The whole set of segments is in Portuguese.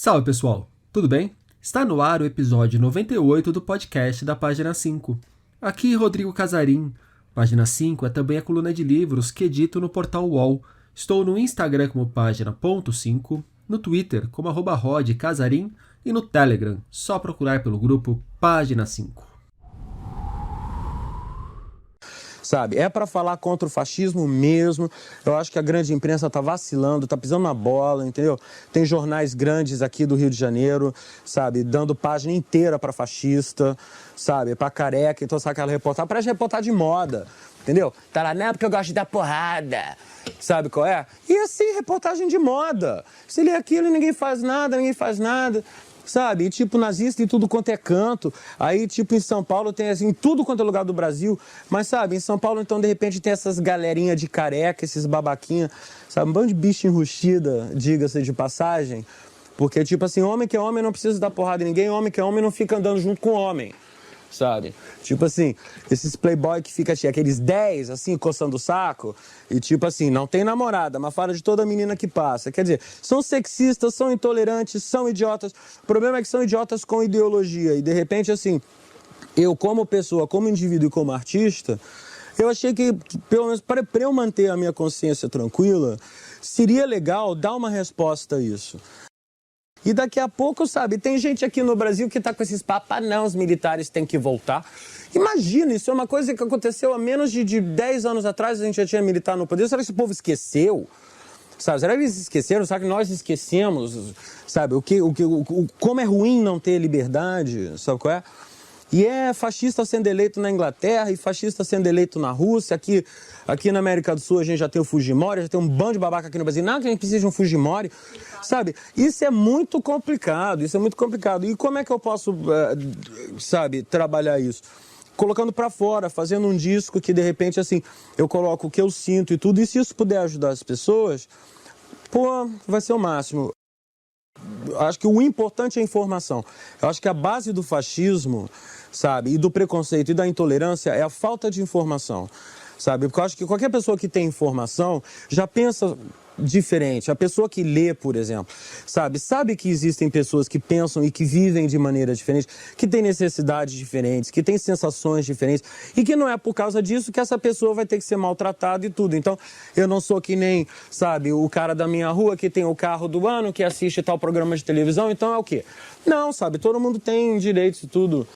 Salve pessoal, tudo bem? Está no ar o episódio 98 do podcast da Página 5. Aqui Rodrigo Casarim. Página 5 é também a coluna de livros que edito no portal UOL. Estou no Instagram como página.5, no Twitter como @rodcasarim e no Telegram, só procurar pelo grupo Página 5. Sabe, é para falar contra o fascismo mesmo. Eu acho que a grande imprensa tá vacilando, tá pisando na bola, entendeu? Tem jornais grandes aqui do Rio de Janeiro, sabe, dando página inteira para fascista, sabe, para careca. Então, sabe aquela reportagem? Parece reportagem de moda, entendeu? Tá lá, não é porque eu gosto de dar porrada. Sabe qual é? E assim, reportagem de moda. Se lê aquilo e ninguém faz nada. Sabe, e tipo nazista em tudo quanto é canto. Aí tipo em São Paulo tem assim, em tudo quanto é lugar do Brasil. Mas sabe, em São Paulo então de repente tem essas galerinhas de careca, esses babaquinha, sabe, um bando de bicho enrustida, diga-se de passagem. Porque tipo assim, homem que é homem não precisa dar porrada em ninguém, homem que é homem não fica andando junto com homem. Sabe? Tipo assim, esses playboy que fica aqueles 10, assim, coçando o saco, e tipo assim, não tem namorada, mas fala de toda menina que passa. Quer dizer, são sexistas, são intolerantes, são idiotas. O problema é que são idiotas com ideologia. E de repente, assim, eu como pessoa, como indivíduo e como artista, eu achei que pelo menos para eu manter a minha consciência tranquila, seria legal dar uma resposta a isso. E daqui a pouco, sabe, tem gente aqui no Brasil que tá com esses papos, não, os militares têm que voltar. Imagina, isso é uma coisa que aconteceu há menos de 10 anos atrás, a gente já tinha militar no poder. Será que esse povo esqueceu? Sabe, será que eles esqueceram? Será que nós esquecemos? Sabe, como é ruim não ter liberdade, sabe qual é? E é fascista sendo eleito na Inglaterra e fascista sendo eleito na Rússia. Aqui na América do Sul a gente já tem o Fujimori, já tem um bando de babaca aqui no Brasil. Não, que a gente precisa de um Fujimori, sabe? Isso é muito complicado, E como é que eu posso, sabe, trabalhar isso? Colocando pra fora, fazendo um disco que de repente, assim, eu coloco o que eu sinto e tudo. E se isso puder ajudar as pessoas, pô, vai ser o máximo. Acho que o importante é a informação. Eu acho que a base do fascismo, sabe, e do preconceito e da intolerância é a falta de informação, sabe? Porque eu acho que qualquer pessoa que tem informação já pensa diferente. A pessoa que lê, por exemplo, sabe que existem pessoas que pensam e que vivem de maneira diferente, que têm necessidades diferentes, que têm sensações diferentes, e que não é por causa disso que essa pessoa vai ter que ser maltratada e tudo. Então, eu não sou que nem, sabe, o cara da minha rua que tem o carro do ano, que assiste tal programa de televisão, então é o quê? Não, sabe, todo mundo tem direitos e tudo.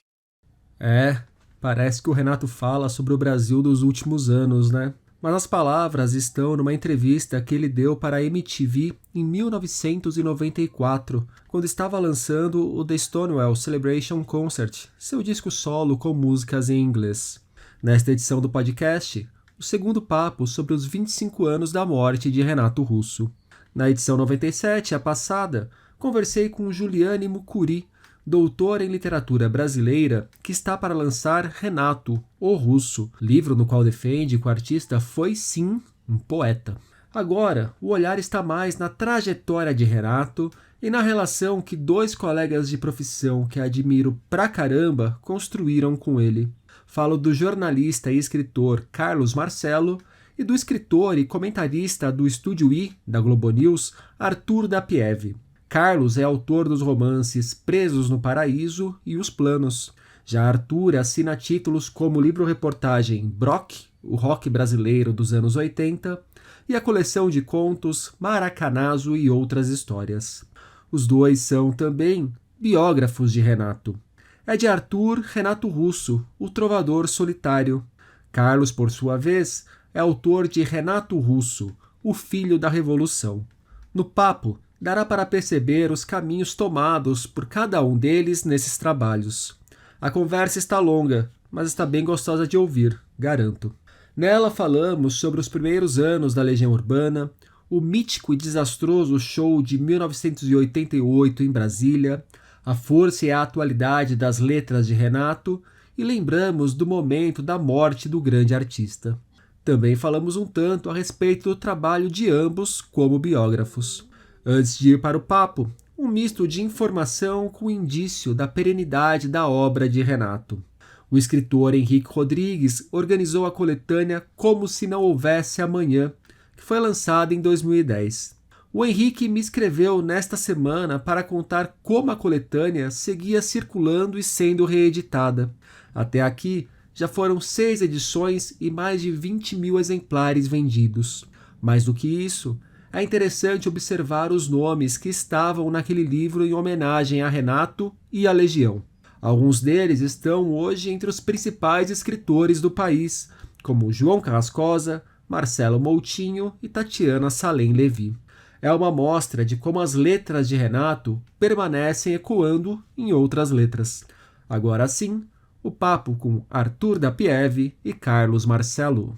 Parece que o Renato fala sobre o Brasil dos últimos anos, né? Mas as palavras estão numa entrevista que ele deu para a MTV em 1994, quando estava lançando o The Stonewall Celebration Concert, seu disco solo com músicas em inglês. Nesta edição do podcast, o segundo papo sobre os 25 anos da morte de Renato Russo. Na edição 97, a passada, conversei com Juliane Mucuri, doutora em literatura brasileira, que está para lançar Renato, o Russo, livro no qual defende que o artista foi, sim, um poeta. Agora, o olhar está mais na trajetória de Renato e na relação que dois colegas de profissão que admiro pra caramba construíram com ele. Falo do jornalista e escritor Carlos Marcelo e do escritor e comentarista do Estúdio I, da Globo News, Arthur da Pieve. Carlos é autor dos romances Presos no Paraíso e Os Planos. Já Arthur assina títulos como o livro-reportagem Brock, o rock brasileiro dos anos 80, e a coleção de contos Maracanazo e Outras Histórias. Os dois são também biógrafos de Renato. É de Arthur Renato Russo, o trovador solitário. Carlos, por sua vez, é autor de Renato Russo, o filho da Revolução. No papo, dará para perceber os caminhos tomados por cada um deles nesses trabalhos. A conversa está longa, mas está bem gostosa de ouvir, garanto. Nela falamos sobre os primeiros anos da Legião Urbana, o mítico e desastroso show de 1988 em Brasília, a força e a atualidade das letras de Renato e lembramos do momento da morte do grande artista. Também falamos um tanto a respeito do trabalho de ambos como biógrafos. Antes de ir para o papo, um misto de informação com indício da perenidade da obra de Renato. O escritor Henrique Rodrigues organizou a coletânea Como Se Não Houvesse Amanhã, que foi lançada em 2010. O Henrique me escreveu nesta semana para contar como a coletânea seguia circulando e sendo reeditada. Até aqui, já foram 6 edições e mais de 20 mil exemplares vendidos. Mais do que isso, é interessante observar os nomes que estavam naquele livro em homenagem a Renato e à Legião. Alguns deles estão hoje entre os principais escritores do país, como João Carrascosa, Marcelo Moutinho e Tatiana Salem Levi. É uma mostra de como as letras de Renato permanecem ecoando em outras letras. Agora sim, o papo com Arthur da Pieve e Carlos Marcelo.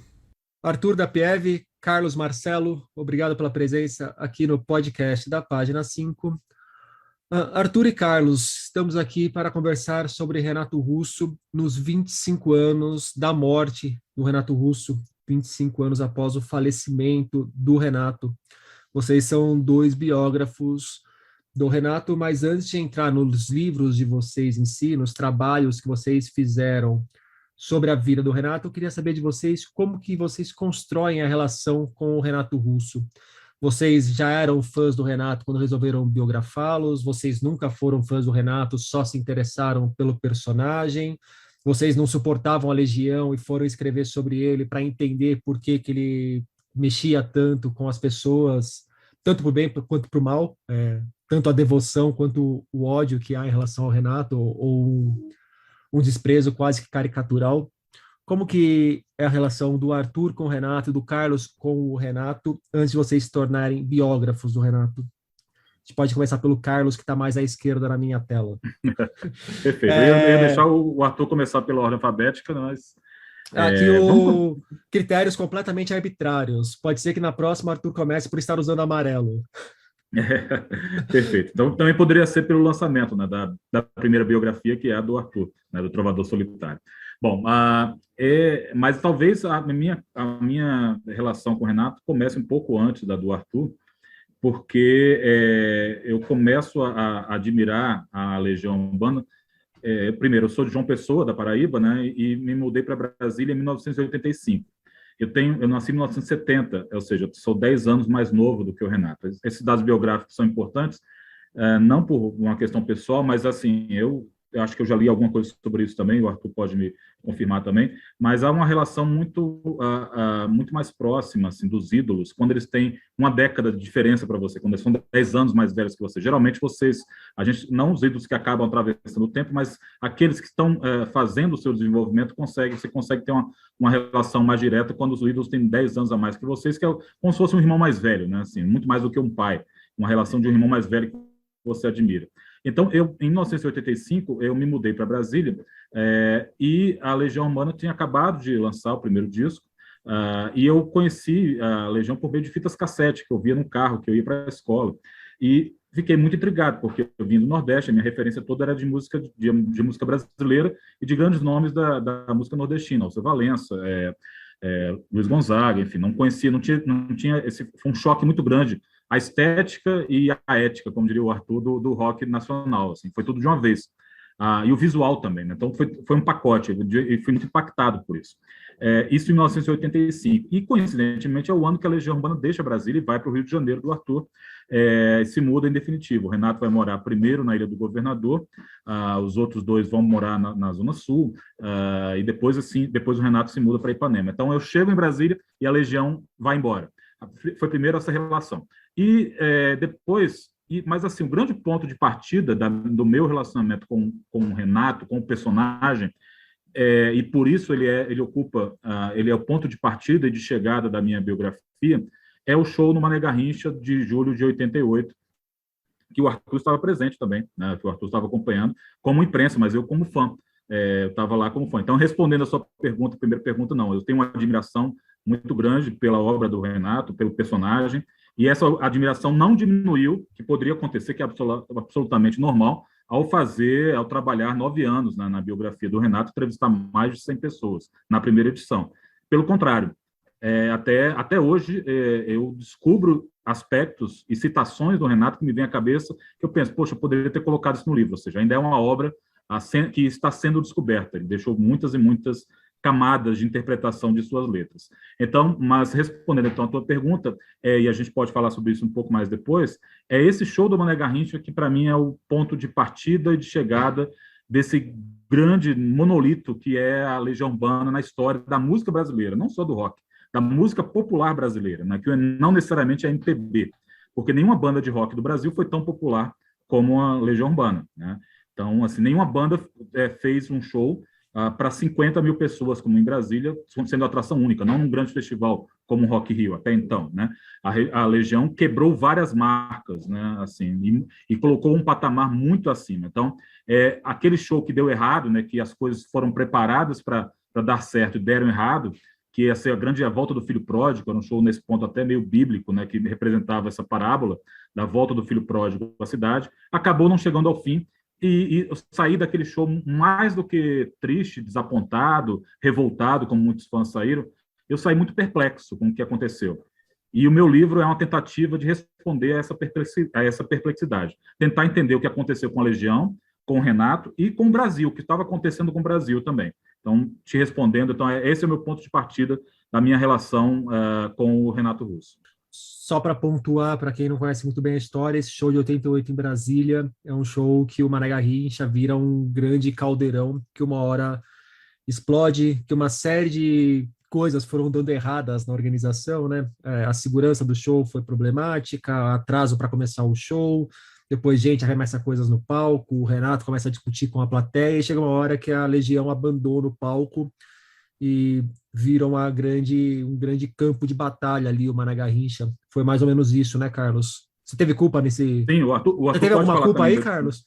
Arthur da Pieve, Carlos Marcelo, obrigado pela presença aqui no podcast da Página 5. Arthur e Carlos, estamos aqui para conversar sobre Renato Russo nos 25 anos da morte do Renato Russo, 25 anos após o falecimento do Renato. Vocês são 2 biógrafos do Renato, mas antes de entrar nos livros de vocês em si, nos trabalhos que vocês fizeram sobre a vida do Renato, eu queria saber de vocês como que vocês constroem a relação com o Renato Russo. Vocês já eram fãs do Renato quando resolveram biografá-los? Vocês nunca foram fãs do Renato, só se interessaram pelo personagem? Vocês não suportavam a Legião e foram escrever sobre ele para entender por que ele mexia tanto com as pessoas, tanto para o bem quanto para o mal, tanto a devoção quanto o ódio que há em relação ao Renato, ou um desprezo quase que caricatural? Como que é a relação do Arthur com o Renato e do Carlos com o Renato antes de vocês se tornarem biógrafos do Renato? A gente pode começar pelo Carlos, que está mais à esquerda na minha tela. Perfeito. Eu ia deixar o Arthur começar pela ordem alfabética, mas... Aqui critérios completamente arbitrários. Pode ser que na próxima Arthur comece por estar usando amarelo. Perfeito. Então, também poderia ser pelo lançamento, né, da primeira biografia, que é a do Arthur, né, do Trovador Solitário. Bom, mas talvez a minha relação com o Renato comece um pouco antes da do Arthur, porque eu começo a admirar a Legião Urbana. Primeiro, eu sou de João Pessoa, da Paraíba, né, e me mudei para Brasília em 1985. Eu nasci em 1970, ou seja, sou 10 anos mais novo do que o Renato. Esses dados biográficos são importantes, não por uma questão pessoal, mas assim, eu acho que eu já li alguma coisa sobre isso também, o Arthur pode me confirmar também, mas há uma relação muito mais próxima assim, dos ídolos, quando eles têm uma década de diferença para você, quando eles são 10 anos mais velhos que você. Geralmente não os ídolos que acabam atravessando o tempo, mas aqueles que estão fazendo o seu desenvolvimento, você consegue ter uma relação mais direta quando os ídolos têm 10 anos a mais que vocês, que é como se fosse um irmão mais velho, né? Assim, muito mais do que um pai, uma relação de um irmão mais velho que você admira. Então, em 1985, eu me mudei para Brasília e a Legião Urbana tinha acabado de lançar o primeiro disco e eu conheci a Legião por meio de fitas cassete, que eu via no carro, que eu ia para a escola. E fiquei muito intrigado, porque eu vim do Nordeste, a minha referência toda era de música brasileira e de grandes nomes da música nordestina, Alceu Valença, Luiz Gonzaga, enfim, não conhecia, não tinha foi um choque muito grande, a estética e a ética, como diria o Arthur, do rock nacional, assim, foi tudo de uma vez. E o visual também, né? Então foi um pacote, e fui muito impactado por isso. Isso em 1985, e coincidentemente é o ano que a Legião Urbana deixa Brasília e vai para o Rio de Janeiro do Arthur, se muda em definitivo. O Renato vai morar primeiro na Ilha do Governador, os outros 2 vão morar na Zona Sul, e depois o Renato se muda para Ipanema. Então eu chego em Brasília e a Legião vai embora. Foi primeiro essa relação. E depois... Mas, assim, o grande ponto de partida do meu relacionamento com o Renato, com o personagem, e por isso ele é o ponto de partida e de chegada da minha biografia, é o show no Mané Garrincha de julho de 88, que o Arthur estava presente também, né, que o Arthur estava acompanhando como imprensa, mas eu como fã. Eu estava lá como fã. Então, respondendo a sua pergunta, a primeira pergunta, não. Eu tenho uma admiração muito grande pela obra do Renato, pelo personagem, e essa admiração não diminuiu, que poderia acontecer, que é absolutamente normal, ao trabalhar 9 anos na biografia do Renato, entrevistar mais de 100 pessoas na primeira edição. Pelo contrário, até hoje eu descubro aspectos e citações do Renato que me vêm à cabeça, que eu penso, poxa, eu poderia ter colocado isso no livro, ou seja, ainda é uma obra que está sendo descoberta. Ele deixou muitas e muitas camadas de interpretação de suas letras. Então, mas respondendo então a tua pergunta, e a gente pode falar sobre isso um pouco mais depois, é esse show do Mané Garrincha que para mim é o ponto de partida e de chegada desse grande monolito que é a Legião Urbana na história da música brasileira, não só do rock, da música popular brasileira, né, que não necessariamente é MPB, porque nenhuma banda de rock do Brasil foi tão popular como a Legião Urbana, né? Então, assim, nenhuma banda fez um show para 50 mil pessoas, como em Brasília, sendo atração única, não num grande festival como o Rock in Rio, até então, né? A Legião quebrou várias marcas, né? Assim, e colocou um patamar muito acima. Então, aquele show que deu errado, né? Que as coisas foram preparadas para dar certo e deram errado, que ia ser a volta do filho pródigo, era um show nesse ponto até meio bíblico, né? Que representava essa parábola da volta do filho pródigo à cidade, acabou não chegando ao fim. E eu saí daquele show mais do que triste, desapontado, revoltado, como muitos fãs saíram, eu saí muito perplexo com o que aconteceu. E o meu livro é uma tentativa de responder a essa perplexidade, tentar entender o que aconteceu com a Legião, com o Renato e com o Brasil, o que estava acontecendo com o Brasil também. Então, te respondendo, então, esse é o meu ponto de partida da minha relação com o Renato Russo. Só para pontuar, para quem não conhece muito bem a história, esse show de 88 em Brasília é um show que o Mané Garrincha vira um grande caldeirão que uma hora explode, que uma série de coisas foram dando erradas na organização, né? A segurança do show foi problemática, atraso para começar o show, depois gente arremessa coisas no palco, o Renato começa a discutir com a plateia e chega uma hora que a Legião abandona o palco e viram um grande campo de batalha ali, o Mané Garrincha. Foi mais ou menos isso, né, Carlos? Você teve culpa nesse... Sim, o Arthur Você teve alguma culpa aí, desse... Carlos?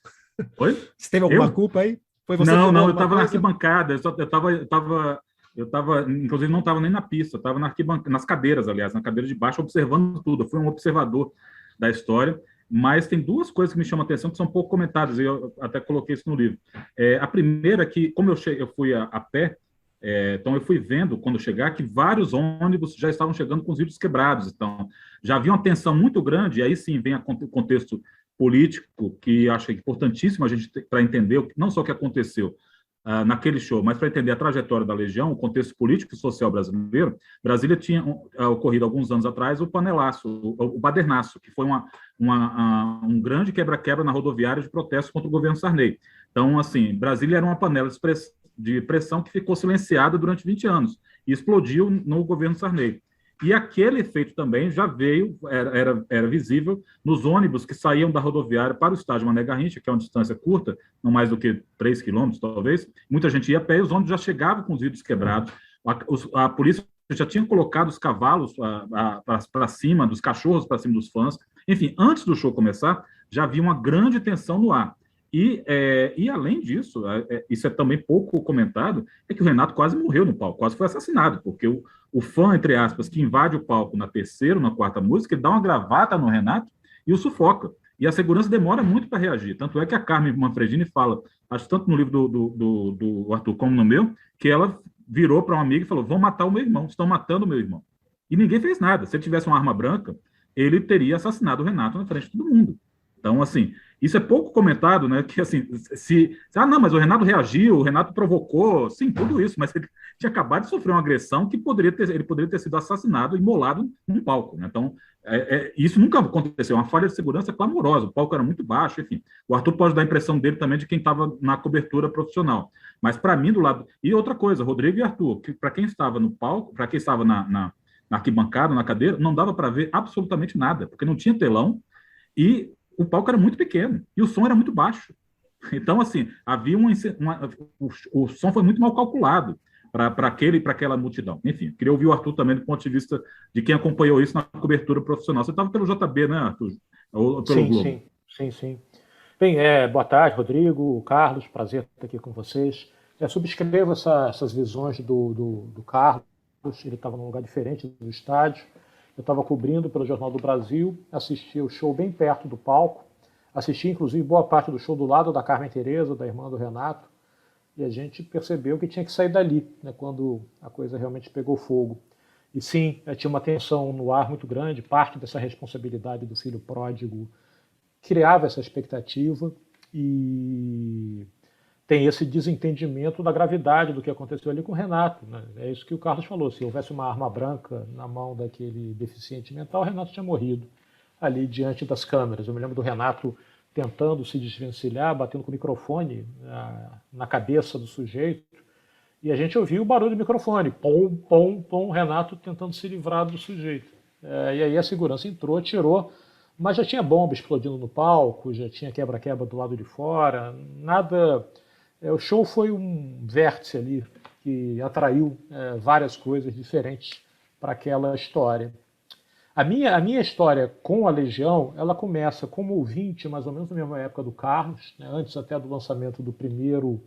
Oi? Você teve alguma culpa aí? Foi você não, que eu estava na arquibancada, eu estava, inclusive não estava nem na pista, eu estava na nas cadeiras, aliás, na cadeira de baixo, observando tudo. Eu fui um observador da história, mas tem duas coisas que me chamam a atenção que são pouco comentadas, e eu até coloquei isso no livro. A primeira é que, como eu fui a pé, então eu fui vendo, quando chegar, que vários ônibus já estavam chegando com os vidros quebrados. Então, já havia uma tensão muito grande, e aí sim vem o contexto político, que acho que é importantíssimo a gente para entender não só o que aconteceu naquele show, mas para entender a trajetória da Legião, o contexto político e social brasileiro. Brasília tinha ocorrido alguns anos atrás o panelaço, o badernaço, que foi um grande quebra-quebra na rodoviária de protesto contra o governo Sarney. Então, assim, Brasília era uma panela de pressão que ficou silenciada durante 20 anos e explodiu no governo Sarney. E aquele efeito também já veio, era visível nos ônibus que saíam da rodoviária para o estádio Mané Garrincha, que é uma distância curta, não mais do que 3 quilômetros, talvez. Muita gente ia a pé e os ônibus já chegavam com os vidros quebrados. A polícia já tinha colocado os cavalos para cima, dos cachorros para cima dos fãs. Enfim, antes do show começar, já havia uma grande tensão no ar. E além disso, isso é também pouco comentado, é que o Renato quase morreu no palco, quase foi assassinado, porque o fã, entre aspas, que invade o palco na terceira ou na quarta música, ele dá uma gravata no Renato e o sufoca. E a segurança demora muito para reagir. Tanto é que a Carmen Manfredini fala, acho tanto no livro do Arthur como no meu, que ela virou para um amigo e falou: vão matar o meu irmão, estão matando o meu irmão. E ninguém fez nada. Se ele tivesse uma arma branca, ele teria assassinado o Renato na frente de todo mundo. Então, assim, isso é pouco comentado, né? Que assim, não, mas o Renato reagiu, o Renato provocou, sim, tudo isso, mas ele tinha acabado de sofrer uma agressão que ele poderia ter sido assassinado, imolado num palco, né? Então, isso nunca aconteceu, uma falha de segurança clamorosa, o palco era muito baixo, enfim. O Arthur pode dar a impressão dele também de quem estava na cobertura profissional, mas para mim, do lado... E outra coisa, Rodrigo e Arthur, que para quem estava no palco, para quem estava na arquibancada, na cadeira, não dava para ver absolutamente nada, porque não tinha telão e o palco era muito pequeno e o som era muito baixo. Então, assim, havia o som foi muito mal calculado para aquela multidão. Enfim, queria ouvir o Arthur também do ponto de vista de quem acompanhou isso na cobertura profissional. Você estava pelo JB, né, Arthur? Ou pelo Globo? Sim. Bem, boa tarde, Rodrigo, Carlos, prazer estar aqui com vocês. Subscrevo essas visões do Carlos, ele estava num lugar diferente do estádio. Eu estava cobrindo pelo Jornal do Brasil, assisti o show bem perto do palco, assisti inclusive boa parte do show do lado da Carmen Tereza, da irmã do Renato, e a gente percebeu que tinha que sair dali, né, quando a coisa realmente pegou fogo. E sim, tinha uma tensão no ar muito grande, parte dessa responsabilidade do filho pródigo criava essa expectativa, e tem esse desentendimento da gravidade do que aconteceu ali com o Renato, né? É isso que o Carlos falou. Se houvesse uma arma branca na mão daquele deficiente mental, o Renato tinha morrido ali diante das câmeras. Eu me lembro do Renato tentando se desvencilhar, batendo com o microfone na cabeça do sujeito, e a gente ouviu o barulho do microfone, pom, pom, pom, Renato tentando se livrar do sujeito. E aí a segurança entrou, tirou, mas já tinha bomba explodindo no palco, já tinha quebra-quebra do lado de fora, nada. O show foi um vértice ali que atraiu várias coisas diferentes para aquela história. A minha história com a Legião, ela começa como ouvinte, mais ou menos na mesma época do Carlos, né, antes até do lançamento do primeiro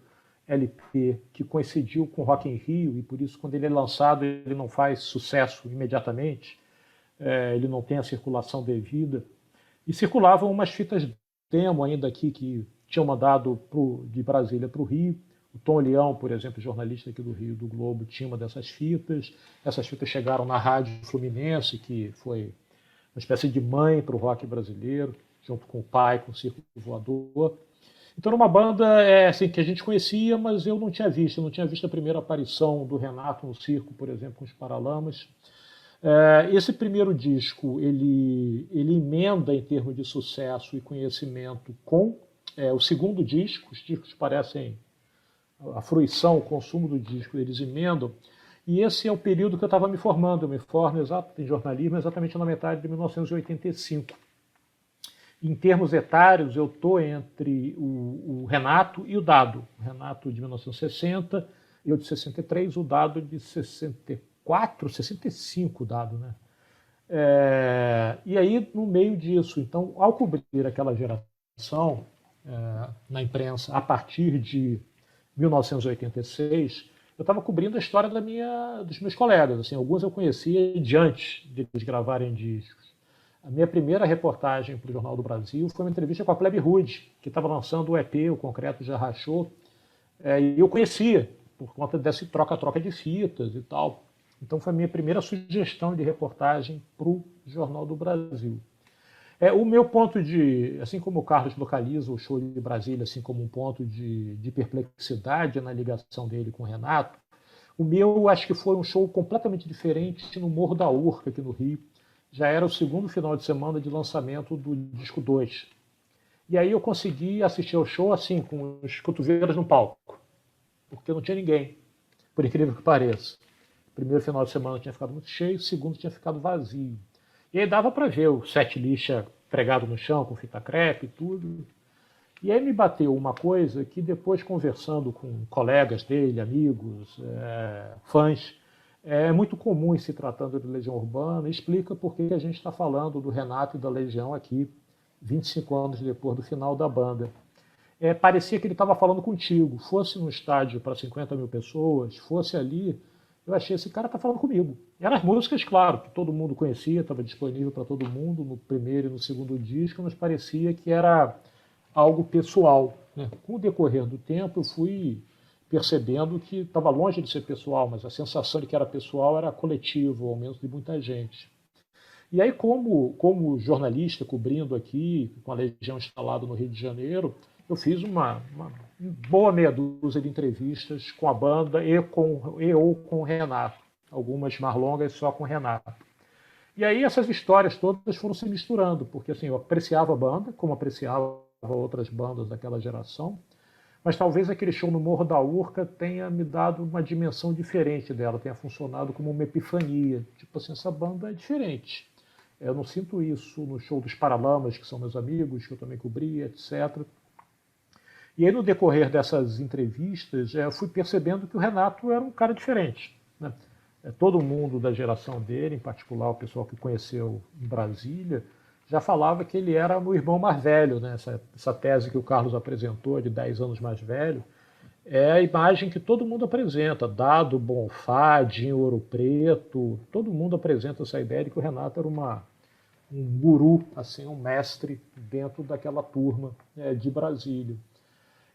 LP, que coincidiu com o Rock in Rio, e por isso, quando ele é lançado, ele não faz sucesso imediatamente, ele não tem a circulação devida. E circulavam umas fitas demo ainda aqui, que tinham mandado de Brasília para o Rio. O Tom Leão, por exemplo, jornalista aqui do Rio, do Globo, tinha uma dessas fitas. Essas fitas chegaram na Rádio Fluminense, que foi uma espécie de mãe para o rock brasileiro, junto com o pai, com o Circo Voador. Então era uma banda assim, que a gente conhecia, mas eu não tinha visto. Eu não tinha visto a primeira aparição do Renato no circo, por exemplo, com os Paralamas. Esse primeiro disco, ele emenda em termos de sucesso e conhecimento com o segundo disco. Os discos parecem a fruição, o consumo do disco, eles emendam. E esse é o período que eu estava me formando. Eu me formo em jornalismo exatamente na metade de 1985. Em termos etários, eu estou entre o Renato e o Dado. O Renato de 1960, eu de 63, o Dado de 64, 65, o Dado, né? E aí, no meio disso, então, ao cobrir aquela geração na imprensa, a partir de 1986, eu estava cobrindo a história dos meus colegas. Assim, alguns eu conhecia de antes de eles gravarem discos. A minha primeira reportagem para o Jornal do Brasil foi uma entrevista com a Plebe Rude, que estava lançando o EP, O Concreto Já Rachou, e eu conhecia, por conta desse troca-troca de fitas e tal. Então foi a minha primeira sugestão de reportagem para o Jornal do Brasil. O meu ponto assim como o Carlos localiza o show de Brasília assim como um ponto de perplexidade na ligação dele com o Renato, o meu acho que foi um show completamente diferente no Morro da Urca, aqui no Rio. Já era o segundo final de semana de lançamento do disco 2. E aí eu consegui assistir ao show assim, com os cotovelos no palco, porque não tinha ninguém, por incrível que pareça. O primeiro final de semana tinha ficado muito cheio, o segundo tinha ficado vazio. E aí dava para ver o set lixa pregado no chão, com fita crepe e tudo. E aí me bateu uma coisa que depois, conversando com colegas dele, amigos, fãs, é muito comum em se tratando de Legião Urbana, e explica por que a gente está falando do Renato e da Legião aqui, 25 anos depois do final da banda. Parecia que ele estava falando contigo, fosse num estádio para 50 mil pessoas, fosse ali, eu achei, esse cara está falando comigo. E eram as músicas, claro, que todo mundo conhecia, estava disponível para todo mundo no primeiro e no segundo disco, mas parecia que era algo pessoal, né? Com o decorrer do tempo, eu fui percebendo que estava longe de ser pessoal, mas a sensação de que era pessoal era coletivo, ao menos de muita gente. E aí, como jornalista, cobrindo aqui, com a Legião instalada no Rio de Janeiro, eu fiz uma boa meia dúzia de entrevistas com a banda ou com o Renato, algumas mais longas só com o Renato. E aí essas histórias todas foram se misturando, porque assim, eu apreciava a banda, como apreciava outras bandas daquela geração, mas talvez aquele show no Morro da Urca tenha me dado uma dimensão diferente dela, tenha funcionado como uma epifania. Tipo assim, essa banda é diferente. Eu não sinto isso no show dos Paralamas, que são meus amigos, que eu também cobri, etc. E aí, no decorrer dessas entrevistas, eu fui percebendo que o Renato era um cara diferente, né? Todo mundo da geração dele, em particular o pessoal que conheceu em Brasília, já falava que ele era o irmão mais velho, né? Essa tese que o Carlos apresentou, de 10 anos mais velho, é a imagem que todo mundo apresenta. Dado, Bonfá, Dinho Ouro Preto, todo mundo apresenta essa ideia de que o Renato era um guru, assim, um mestre dentro daquela turma de Brasília.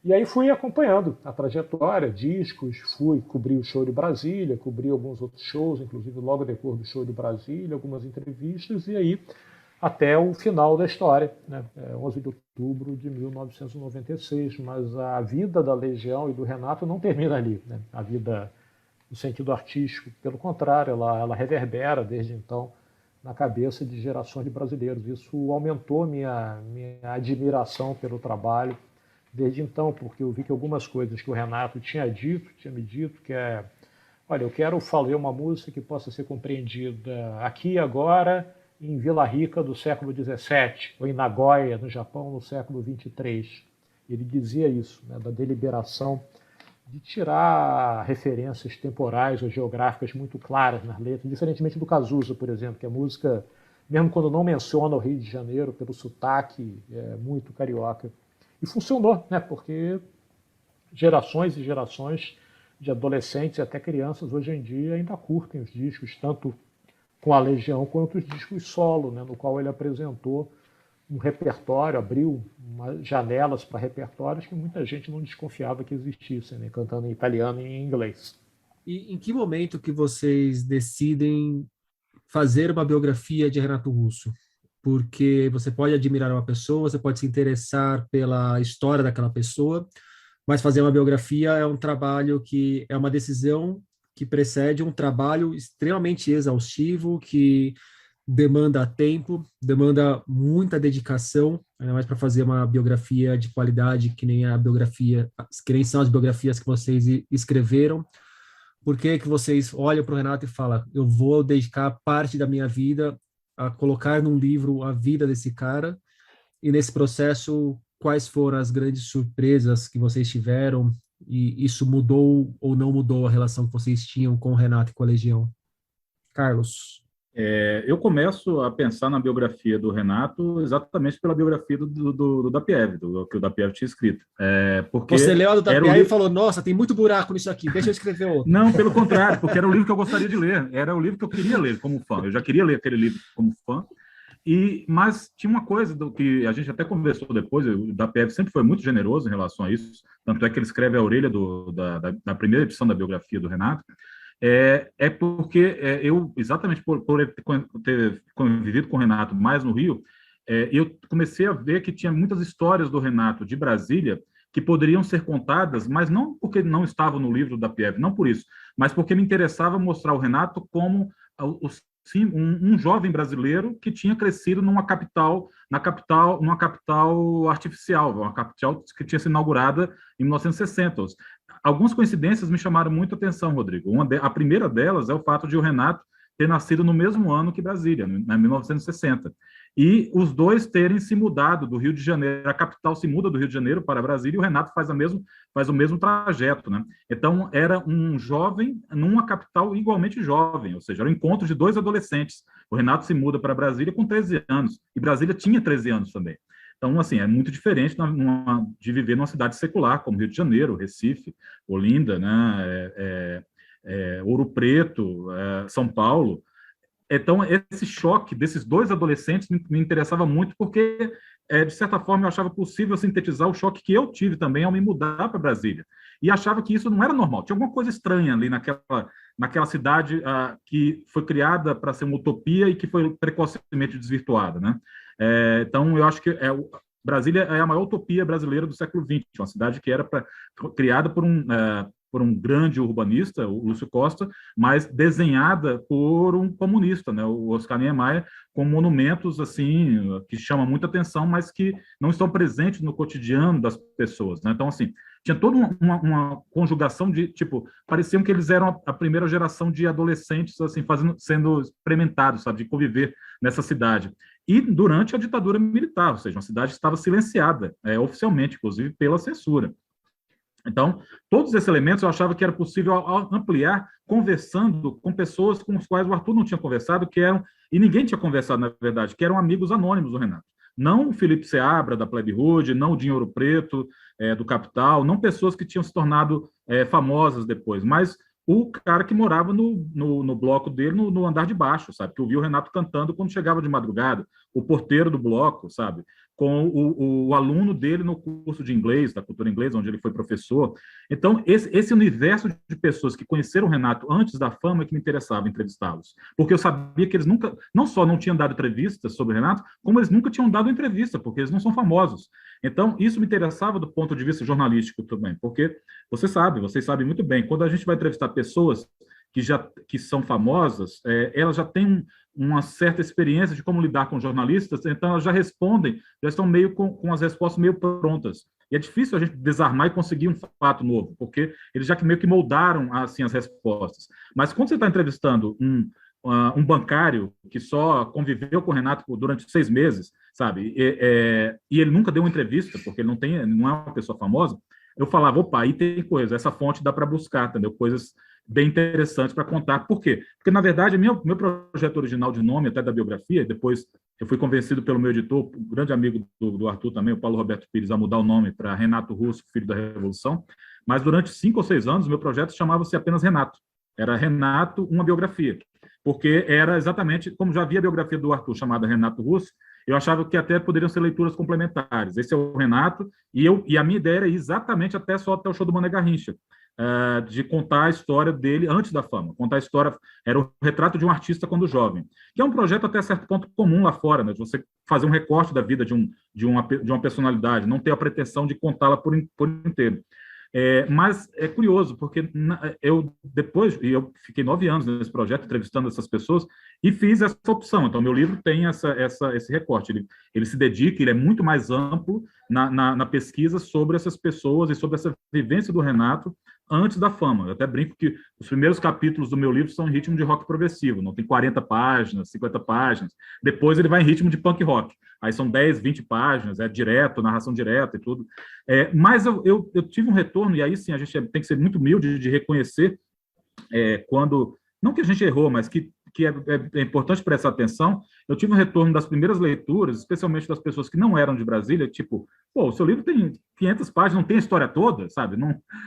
E aí fui acompanhando a trajetória, discos, fui cobrir o show de Brasília, cobri alguns outros shows, inclusive logo depois do show de Brasília, algumas entrevistas, e aí até o final da história, né? 11 de outubro de 1996, mas a vida da Legião e do Renato não termina ali, né? A vida no sentido artístico, pelo contrário, ela reverbera desde então na cabeça de gerações de brasileiros. Isso aumentou minha admiração pelo trabalho desde então, porque eu vi que algumas coisas que o Renato tinha me dito, que é, olha, eu quero fazer uma música que possa ser compreendida aqui e agora, em Vila Rica do século XVII, ou em Nagoya, no Japão, no século XXIII. Ele dizia isso, né, da deliberação de tirar referências temporais ou geográficas muito claras nas letras, diferentemente do Cazuza, por exemplo, que a música, mesmo quando não menciona o Rio de Janeiro, pelo sotaque, é muito carioca. E funcionou, né, porque gerações e gerações de adolescentes e até crianças hoje em dia ainda curtem os discos, tanto com a Legião quanto os discos solo, né, no qual ele apresentou um repertório, abriu janelas para repertórios que muita gente não desconfiava que existissem, né, cantando em italiano e em inglês. E em que momento que vocês decidem fazer uma biografia de Renato Russo? Porque você pode admirar uma pessoa, você pode se interessar pela história daquela pessoa, mas fazer uma biografia é um trabalho que é uma decisão que precede um trabalho extremamente exaustivo, que demanda tempo, demanda muita dedicação, ainda mais para fazer uma biografia de qualidade que nem a biografia, que nem são as biografias que vocês escreveram. Por que que vocês olham para o Renato e falam, eu vou dedicar parte da minha vida a colocar num livro a vida desse cara? E nesse processo, quais foram as grandes surpresas que vocês tiveram? E isso mudou ou não mudou a relação que vocês tinham com o Renato e com a Legião? Carlos. Eu começo a pensar na biografia do Renato exatamente pela biografia do Dapiev, que o Dapiev tinha escrito. Porque você leu a do Dapiev e falou, nossa, tem muito buraco nisso aqui, deixa eu escrever outro. Não, pelo contrário, porque era o livro que eu gostaria de ler, era o livro que eu queria ler como fã, eu já queria ler aquele livro como fã, mas tinha uma coisa que a gente até conversou depois, o Dapiev sempre foi muito generoso em relação a isso, tanto é que ele escreve a orelha da primeira edição da biografia do Renato, porque eu, exatamente por ter convivido com o Renato mais no Rio, eu comecei a ver que tinha muitas histórias do Renato de Brasília que poderiam ser contadas, mas não porque não estavam no livro da Piev, não por isso, mas porque me interessava mostrar o Renato como um jovem brasileiro que tinha crescido numa capital artificial, uma capital que tinha sido inaugurada em 1960. Algumas coincidências me chamaram muito a atenção, Rodrigo. A primeira delas é o fato de o Renato ter nascido no mesmo ano que Brasília, em 1960. E os dois terem se mudado do Rio de Janeiro, a capital se muda do Rio de Janeiro para Brasília e o Renato faz o mesmo trajeto, né? Então, era um jovem numa capital igualmente jovem, ou seja, era o encontro de dois adolescentes. O Renato se muda para Brasília com 13 anos, e Brasília tinha 13 anos também. Então, assim, é muito diferente de viver numa cidade secular, como Rio de Janeiro, Recife, Olinda, né? Ouro Preto, São Paulo. Então, esse choque desses dois adolescentes me interessava muito, porque, de certa forma, eu achava possível sintetizar o choque que eu tive também ao me mudar para Brasília. E achava que isso não era normal. Tinha alguma coisa estranha ali naquela cidade que foi criada para ser uma utopia e que foi precocemente desvirtuada, né? Então, eu acho que Brasília é a maior utopia brasileira do século XX, uma cidade que era criada por um grande urbanista, o Lúcio Costa, mas desenhada por um comunista, né, o Oscar Niemeyer, com monumentos assim que chamam muita atenção, mas que não estão presentes no cotidiano das pessoas, né? Então, assim, tinha toda uma conjugação de, tipo, pareciam que eles eram a primeira geração de adolescentes, assim, sendo experimentados, sabe, de conviver nessa cidade. E durante a ditadura militar, ou seja, uma cidade que estava silenciada, oficialmente, inclusive, pela censura. Então, todos esses elementos eu achava que era possível ampliar conversando com pessoas com as quais o Arthur não tinha conversado, e ninguém tinha conversado, na verdade, que eram amigos anônimos do Renato. Não o Felipe Seabra, da Plebe Hood, não o Dinho Ouro Preto, do Capital, não pessoas que tinham se tornado famosas depois, mas o cara que morava no bloco dele, no andar de baixo, sabe? Que ouvia o Renato cantando quando chegava de madrugada, o porteiro do bloco, sabe? com o aluno dele no curso de inglês, da cultura inglesa, onde ele foi professor. Então, esse universo de pessoas que conheceram o Renato antes da fama é que me interessava entrevistá-los. Porque eu sabia que eles nunca, não só não tinham dado entrevistas sobre o Renato, como eles nunca tinham dado entrevista, porque eles não são famosos. Então, isso me interessava do ponto de vista jornalístico também, porque vocês sabem muito bem, quando a gente vai entrevistar pessoas que são famosas, elas já têm uma certa experiência de como lidar com jornalistas, então elas já respondem, já estão meio com as respostas meio prontas. E é difícil a gente desarmar e conseguir um fato novo, porque eles já meio que moldaram assim as respostas. Mas quando você está entrevistando um bancário que só conviveu com o Renato durante 6 meses, sabe, e ele nunca deu uma entrevista, porque ele não é uma pessoa famosa, eu falava, opa, aí tem coisa, essa fonte dá para buscar, entendeu? Coisas bem interessantes para contar. Por quê? Porque, na verdade, meu projeto original de nome, até da biografia, depois eu fui convencido pelo meu editor, um grande amigo do Arthur também, o Paulo Roberto Pires, a mudar o nome para Renato Russo, Filho da Revolução, mas durante 5 ou 6 anos, meu projeto chamava-se apenas Renato. Era Renato, uma biografia, porque era exatamente, como já havia a biografia do Arthur chamada Renato Russo, eu achava que até poderiam ser leituras complementares. Esse é o Renato, e a minha ideia era exatamente até o show do Mané Garrincha, de contar a história dele antes da fama. Contar a história, era o retrato de um artista quando jovem, que é um projeto até certo ponto comum lá fora, né? De você fazer um recorte da vida de uma personalidade, não ter a pretensão de contá-la por inteiro. Mas é curioso, porque eu fiquei 9 anos nesse projeto, entrevistando essas pessoas, e fiz essa opção. Então, meu livro tem esse recorte. Ele se dedica, ele é muito mais amplo na pesquisa sobre essas pessoas e sobre essa vivência do Renato antes da fama. Eu até brinco que os primeiros capítulos do meu livro são em ritmo de rock progressivo, não tem 40 páginas, 50 páginas. Depois ele vai em ritmo de punk rock. Aí são 10, 20 páginas, direto, narração direta e tudo. Mas eu tive um retorno, e aí sim a gente tem que ser muito humilde de reconhecer quando... Não que a gente errou, mas que é importante prestar atenção. Eu tive um retorno das primeiras leituras, especialmente das pessoas que não eram de Brasília, tipo, pô, o seu livro tem 500 páginas, não tem a história toda, sabe?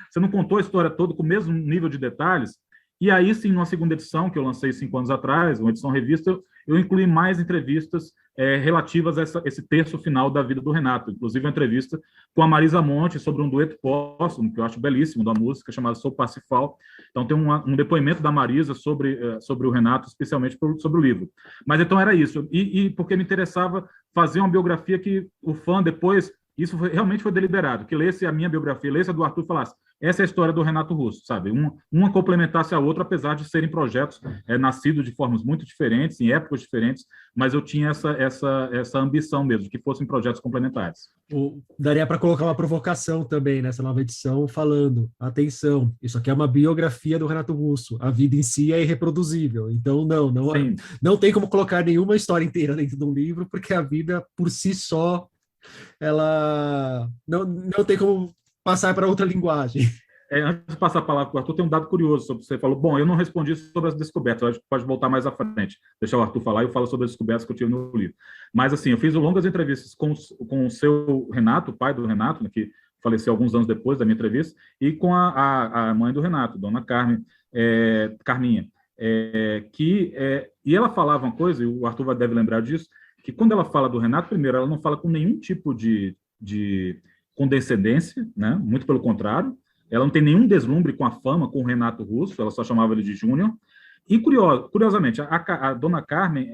Você não contou a história toda com o mesmo nível de detalhes. E aí, sim, numa segunda edição, que eu lancei 5 anos atrás, uma edição revista, eu incluí mais entrevistas relativas a esse terço final da vida do Renato, inclusive uma entrevista com a Marisa Monte sobre um dueto póstumo, que eu acho belíssimo, da música, chamado Sou Parsifal. Então, tem um depoimento da Marisa sobre o Renato, especialmente sobre o livro. Mas, então, era isso. E porque me interessava fazer uma biografia que o fã, depois, isso realmente foi deliberado, que lesse a minha biografia, lesse a do Arthur e falasse, essa é a história do Renato Russo, sabe? Uma complementasse a outra, apesar de serem projetos nascidos de formas muito diferentes, em épocas diferentes, mas eu tinha essa ambição mesmo, de que fossem projetos complementares. Daria para colocar uma provocação também nessa nova edição, falando, atenção, isso aqui é uma biografia do Renato Russo, a vida em si é irreproduzível, então não tem como colocar nenhuma história inteira dentro de um livro, porque a vida, por si só, ela não tem como passar para outra linguagem. Antes de passar a palavra para o Arthur, tem um dado curioso sobre você. Falou, bom, eu não respondi sobre as descobertas, acho que pode voltar mais à frente, deixar o Arthur falar e eu falo sobre as descobertas que eu tive no livro. Mas, assim, eu fiz longas entrevistas com o seu Renato, o pai do Renato, né, que faleceu alguns anos depois da minha entrevista, e com a mãe do Renato, Dona Carminha, e ela falava uma coisa, e o Arthur deve lembrar disso, que quando ela fala do Renato, primeiro, ela não fala com nenhum tipo de condescendência, né? Muito pelo contrário, ela não tem nenhum deslumbre com a fama, com o Renato Russo, ela só chamava ele de Júnior, e curiosamente, a Dona Carmen,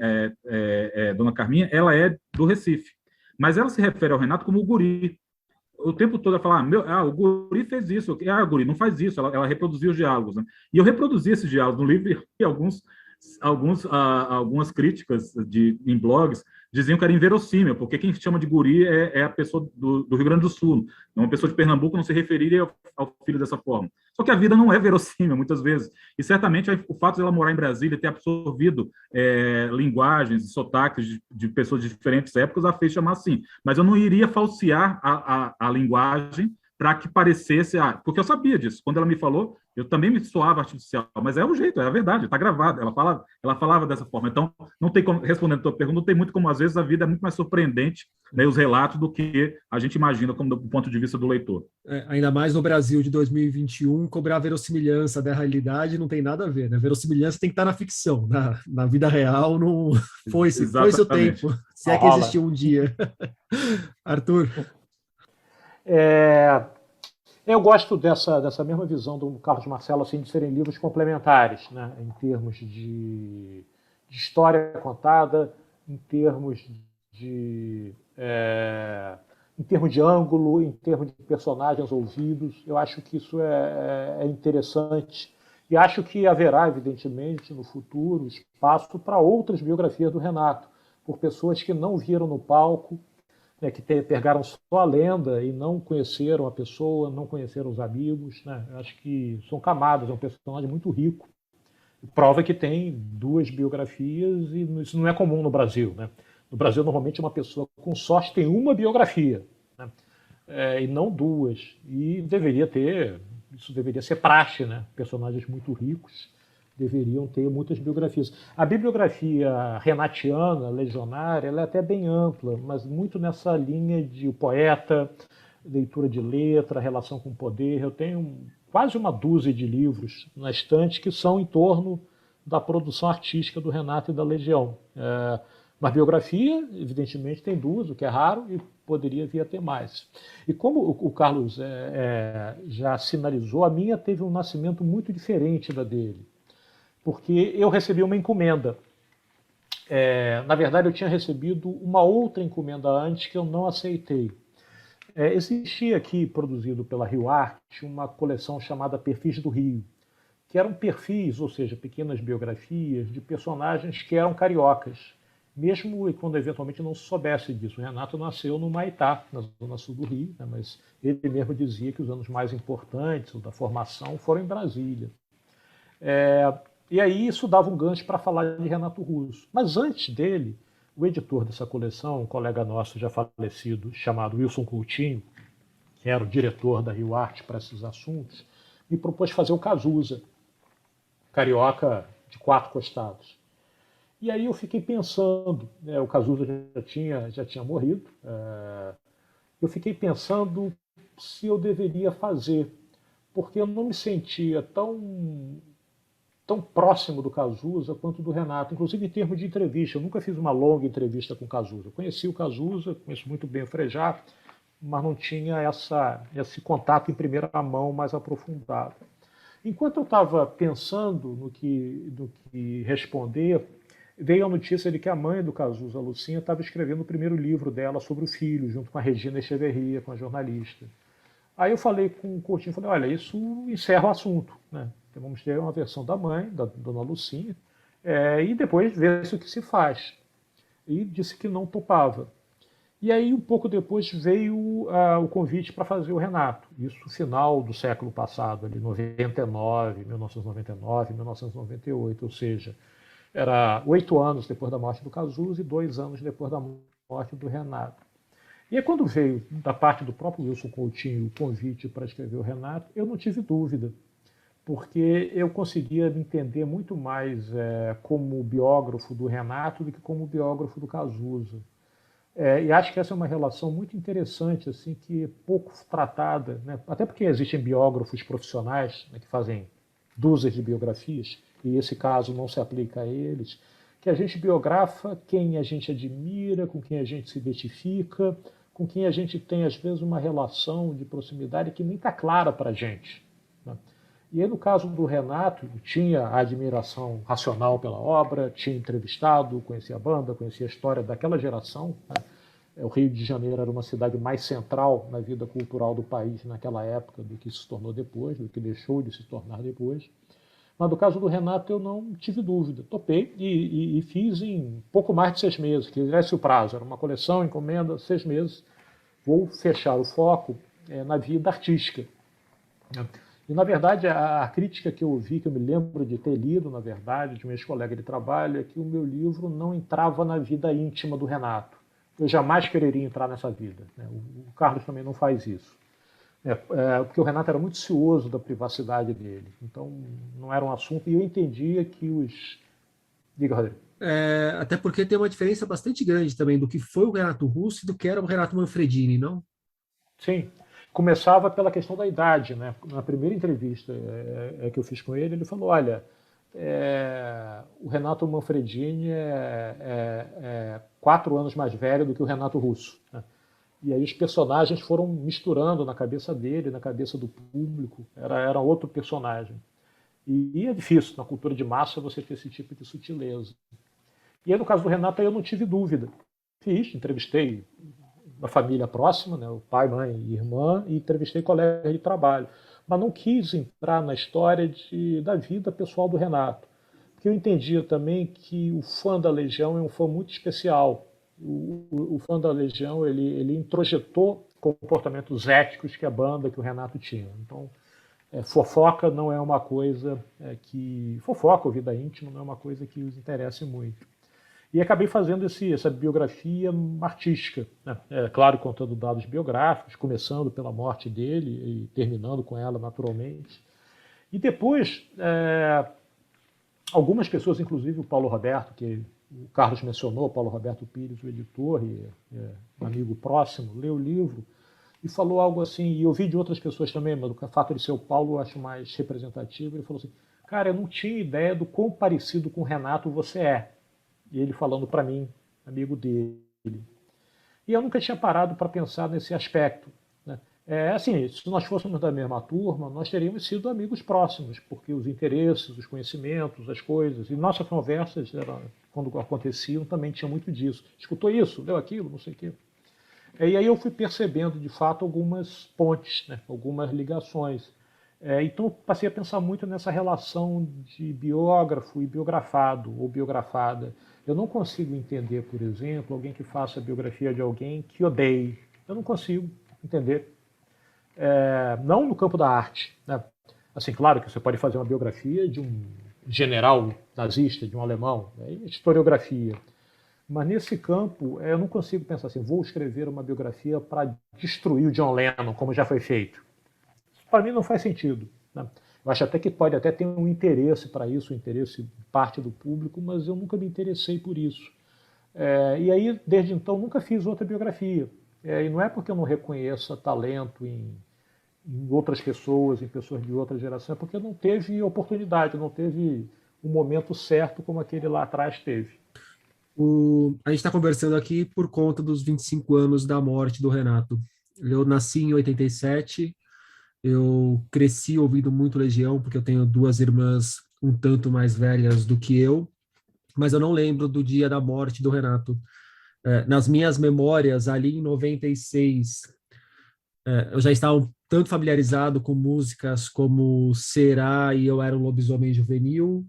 Dona Carminha, ela é do Recife, mas ela se refere ao Renato como o guri, o tempo todo ela fala, o guri fez isso, o guri não faz isso, ela reproduzia os diálogos, né? E eu reproduzi esses diálogos no livro, e algumas críticas em blogs diziam que era inverossímil, porque quem chama de guri é a pessoa do Rio Grande do Sul. Uma pessoa de Pernambuco não se referiria ao filho dessa forma. Só que a vida não é verossímil, muitas vezes. E, certamente, o fato de ela morar em Brasília e ter absorvido linguagens e sotaques de pessoas de diferentes épocas a fez chamar assim. Mas eu não iria falsear a linguagem para que parecesse... porque eu sabia disso. Quando ela me falou, eu também me soava artificial, mas é o jeito, é a verdade, está gravado. Ela falava dessa forma. Então, não tem como, respondendo a tua pergunta, não tem muito como, às vezes, a vida é muito mais surpreendente, né, os relatos, do que a gente imagina como do ponto de vista do leitor. Ainda mais no Brasil de 2021, cobrar a verossimilhança da realidade não tem nada a ver, né? A verossimilhança tem que estar na ficção, na vida real não foi seu tempo. Se é que rola. existiu um dia. Arthur. Eu gosto dessa mesma visão do Carlos Marcelo, assim, de serem livros complementares, né, em termos de história contada, em termos em termos de ângulo, em termos de personagens ouvidos. Eu acho que isso é interessante. E acho que haverá, evidentemente, no futuro, espaço para outras biografias do Renato, por pessoas que não viram no palco, né, que pegaram só a lenda e não conheceram a pessoa, não conheceram os amigos. Né? Acho que são camadas, é um personagem muito rico. Prova que tem 2 biografias e isso não é comum no Brasil. Né? No Brasil, normalmente, uma pessoa com sorte tem uma biografia, né? E não 2. E isso deveria ser praxe, né? Personagens muito ricos deveriam ter muitas biografias. A bibliografia renatiana, legionária, ela é até bem ampla, mas muito nessa linha de o poeta, leitura de letra, relação com o poder. Eu tenho quase uma dúzia de livros na estante que são em torno da produção artística do Renato e da Legião. Mas biografia, evidentemente, tem 2, o que é raro, e poderia vir a ter mais. E como o Carlos já sinalizou, a minha teve um nascimento muito diferente da dele, porque eu recebi uma encomenda. Na verdade, eu tinha recebido uma outra encomenda antes que eu não aceitei. Existia aqui, produzido pela Rio Arte, uma coleção chamada Perfis do Rio, que eram perfis, ou seja, pequenas biografias de personagens que eram cariocas, mesmo quando eventualmente não se soubesse disso. O Renato nasceu no Maitá, na zona sul do Rio, né, mas ele mesmo dizia que os anos mais importantes da formação foram em Brasília. E aí isso dava um gancho para falar de Renato Russo. Mas antes dele, o editor dessa coleção, um colega nosso já falecido, chamado Wilson Coutinho, que era o diretor da Rio Arte para esses assuntos, me propôs fazer o Cazuza, carioca de 4 costados. E aí eu fiquei pensando, o Cazuza já tinha morrido, eu fiquei pensando se eu deveria fazer, porque eu não me sentia tão próximo do Cazuza quanto do Renato, inclusive em termos de entrevista. Eu nunca fiz uma longa entrevista com o Cazuza. Eu conheci o Cazuza, conheço muito bem o Frejá, mas não tinha esse contato em primeira mão mais aprofundado. Enquanto eu estava pensando no que responder, veio a notícia de que a mãe do Cazuza, a Lucinha, estava escrevendo o primeiro livro dela sobre o filho, junto com a Regina Echeverria, com a jornalista. Aí eu falei com o Coutinho, falei, olha, isso encerra o assunto, né? Então vamos ter uma versão da mãe, da dona Lucinha, e depois ver o que se faz. E disse que não topava. E aí, um pouco depois, veio o convite para fazer o Renato. Isso no final do século passado, ali, 1999, 1998, ou seja, era 8 anos depois da morte do Cazuza e 2 anos depois da morte do Renato. E aí, quando veio da parte do próprio Wilson Coutinho o convite para escrever o Renato, eu não tive dúvida, porque eu conseguia me entender muito mais como biógrafo do Renato do que como biógrafo do Cazuza. E acho que essa é uma relação muito interessante, assim, que é pouco tratada, né? Até porque existem biógrafos profissionais, né, que fazem dúzias de biografias, e esse caso não se aplica a eles, que a gente biografa quem a gente admira, com quem a gente se identifica, com quem a gente tem, às vezes, uma relação de proximidade que nem está clara para a gente, né? E aí, no caso do Renato, tinha a admiração racional pela obra, tinha entrevistado, conhecia a banda, conhecia a história daquela geração, né? O Rio de Janeiro era uma cidade mais central na vida cultural do país naquela época do que se tornou depois, do que deixou de se tornar depois. Mas no caso do Renato eu não tive dúvida, topei e fiz em pouco mais de 6 meses, que esse o prazo, era uma coleção, encomenda, 6 meses. Vou fechar o foco na vida artística. E, na verdade, a crítica que eu ouvi, que eu me lembro de ter lido, na verdade, de um ex-colega de trabalho, é que o meu livro não entrava na vida íntima do Renato. Eu jamais quereria entrar nessa vida, né? O Carlos também não faz isso. Porque o Renato era muito cioso da privacidade dele. Então, não era um assunto. E eu entendia que os... Diga, Rodrigo. Até porque tem uma diferença bastante grande também do que foi o Renato Russo e do que era o Renato Manfredini, não? Sim. Começava pela questão da idade, né? Na primeira entrevista que eu fiz com ele, ele falou, olha, o Renato Manfredini é 4 anos mais velho do que o Renato Russo, né? E aí os personagens foram misturando na cabeça dele, na cabeça do público, era outro personagem. E é difícil, na cultura de massa, você ter esse tipo de sutileza. E aí, no caso do Renato, eu não tive dúvida. Entrevistei uma família próxima, né, o pai, mãe e irmã, e entrevistei colegas de trabalho. Mas não quis entrar na história da vida pessoal do Renato, porque eu entendia também que o fã da Legião é um fã muito especial. O fã da Legião, ele introjetou comportamentos éticos que a banda, que o Renato tinha. Então, fofoca não é uma coisa fofoca ou vida íntima não é uma coisa que os interesse muito. E acabei fazendo essa biografia artística, né? Claro, contando dados biográficos, começando pela morte dele e terminando com ela naturalmente. E depois, algumas pessoas, inclusive o Paulo Roberto, que o Carlos mencionou, o Paulo Roberto Pires, o editor e um amigo próximo, leu o livro e falou algo assim, e eu vi de outras pessoas também, mas o fato de ser o Paulo eu acho mais representativo. Ele falou assim: cara, eu não tinha ideia do quão parecido com o Renato você é. E ele falando para mim, amigo dele. E eu nunca tinha parado para pensar nesse aspecto, né? Assim, se nós fôssemos da mesma turma, nós teríamos sido amigos próximos, porque os interesses, os conhecimentos, as coisas, e nossas conversas, quando aconteciam, também tinha muito disso. Escutou isso, leu aquilo, não sei o quê. E aí eu fui percebendo, de fato, algumas pontes, né? Algumas ligações. Então eu passei a pensar muito nessa relação de biógrafo e biografado ou biografada. Eu não consigo entender, por exemplo, alguém que faça a biografia de alguém que odeie. Eu não consigo entender. Não no campo da arte, né? Assim, claro que você pode fazer uma biografia de um general nazista, de um alemão, né? Historiografia. Mas nesse campo, eu não consigo pensar assim, vou escrever uma biografia para destruir o John Lennon, como já foi feito. Para mim não faz sentido, né? Eu acho até que pode até ter um interesse para isso, um interesse parte do público, mas eu nunca me interessei por isso. E aí, desde então, nunca fiz outra biografia. E não é porque eu não reconheça talento em outras pessoas, em pessoas de outra geração, é porque não teve oportunidade, não teve um momento certo como aquele lá atrás teve. A gente está conversando aqui por conta dos 25 anos da morte do Renato. Eu nasci em 87. Eu cresci ouvindo muito Legião, porque eu tenho 2 irmãs um tanto mais velhas do que eu, mas eu não lembro do dia da morte do Renato. Nas minhas memórias, ali em 96, eu já estava um tanto familiarizado com músicas como Será e Eu Era um Lobisomem Juvenil.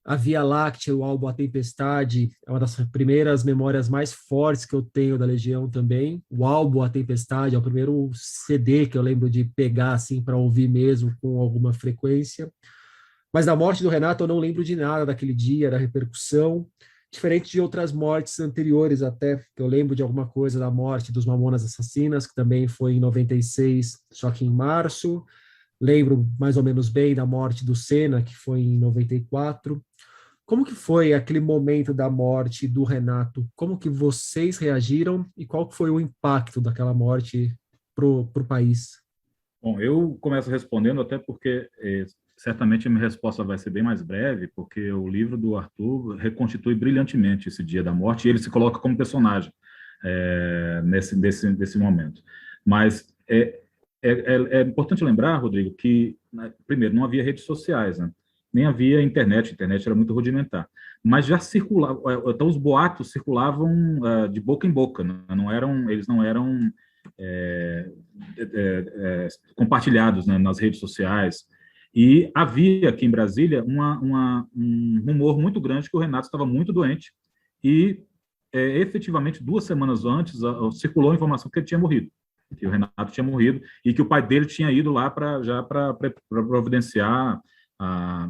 A Via Láctea, o álbum A Tempestade, é uma das primeiras memórias mais fortes que eu tenho da Legião também. O álbum A Tempestade é o primeiro CD que eu lembro de pegar assim para ouvir mesmo com alguma frequência. Mas da morte do Renato eu não lembro de nada daquele dia, da repercussão, diferente de outras mortes anteriores até, que eu lembro de alguma coisa da morte dos Mamonas Assassinas, que também foi em 96, só que em março. Lembro mais ou menos bem da morte do Senna, que foi em 94. Como que foi aquele momento da morte do Renato? Como que vocês reagiram e qual foi o impacto daquela morte pro país? Bom, eu começo respondendo até porque certamente a minha resposta vai ser bem mais breve, porque o livro do Arthur reconstitui brilhantemente esse dia da morte e ele se coloca como personagem nesse momento. Mas é importante lembrar, Rodrigo, que, primeiro, não havia redes sociais, né? Nem havia internet, a internet era muito rudimentar, mas já circulava, então os boatos circulavam de boca em boca, né? Eles não eram compartilhados, né, nas redes sociais, e havia aqui em Brasília um rumor muito grande que o Renato estava muito doente, e efetivamente 2 semanas antes circulou a informação que ele tinha morrido, que o Renato tinha morrido, e que o pai dele tinha ido lá para providenciar a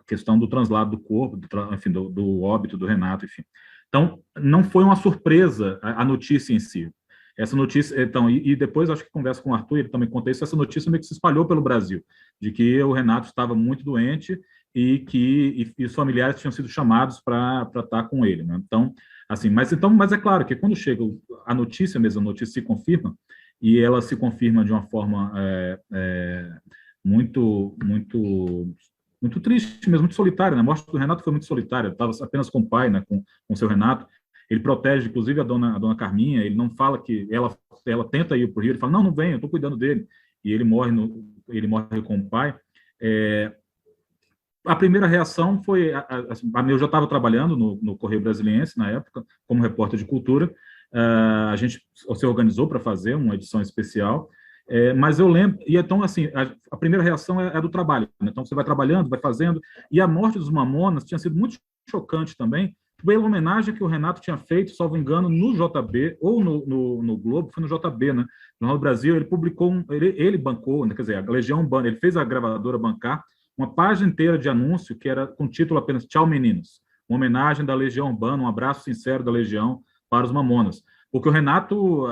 questão do translado do corpo, enfim, do óbito do Renato, enfim. Então, não foi uma surpresa a notícia em si. Essa notícia, então, e depois acho que conversa com o Arthur, ele também conta isso, essa notícia meio que se espalhou pelo Brasil, de que o Renato estava muito doente e que os familiares tinham sido chamados para estar com ele, né? Então, assim, mas é claro que quando chega a notícia mesmo, a notícia se confirma, e ela se confirma de uma forma muito muito triste mesmo, muito solitária, né? A morte do Renato foi muito solitária, estava apenas com o pai, né, com o seu Renato. Ele protege, inclusive, a dona Carminha, ele não fala que ela tenta ir para o Rio, ele fala, não, não venho, eu estou cuidando dele. E ele morre com o pai. A primeira reação foi, eu já estava trabalhando no Correio Brasiliense, na época, como repórter de cultura, a gente se organizou para fazer uma edição especial, mas eu lembro, e então, assim, a primeira reação é do trabalho, né? Então você vai trabalhando, vai fazendo, e a morte dos Mamonas tinha sido muito chocante também, pela homenagem que o Renato tinha feito, salvo engano, no JB, ou no Globo, foi no JB, né? No Jornal do Brasil, ele publicou, ele bancou, né? Quer dizer, a Legião Urbana, ele fez a gravadora bancar uma página inteira de anúncio que era com título apenas Tchau Meninos, uma homenagem da Legião Urbana, um abraço sincero da Legião para os Mamonas. Porque o Renato,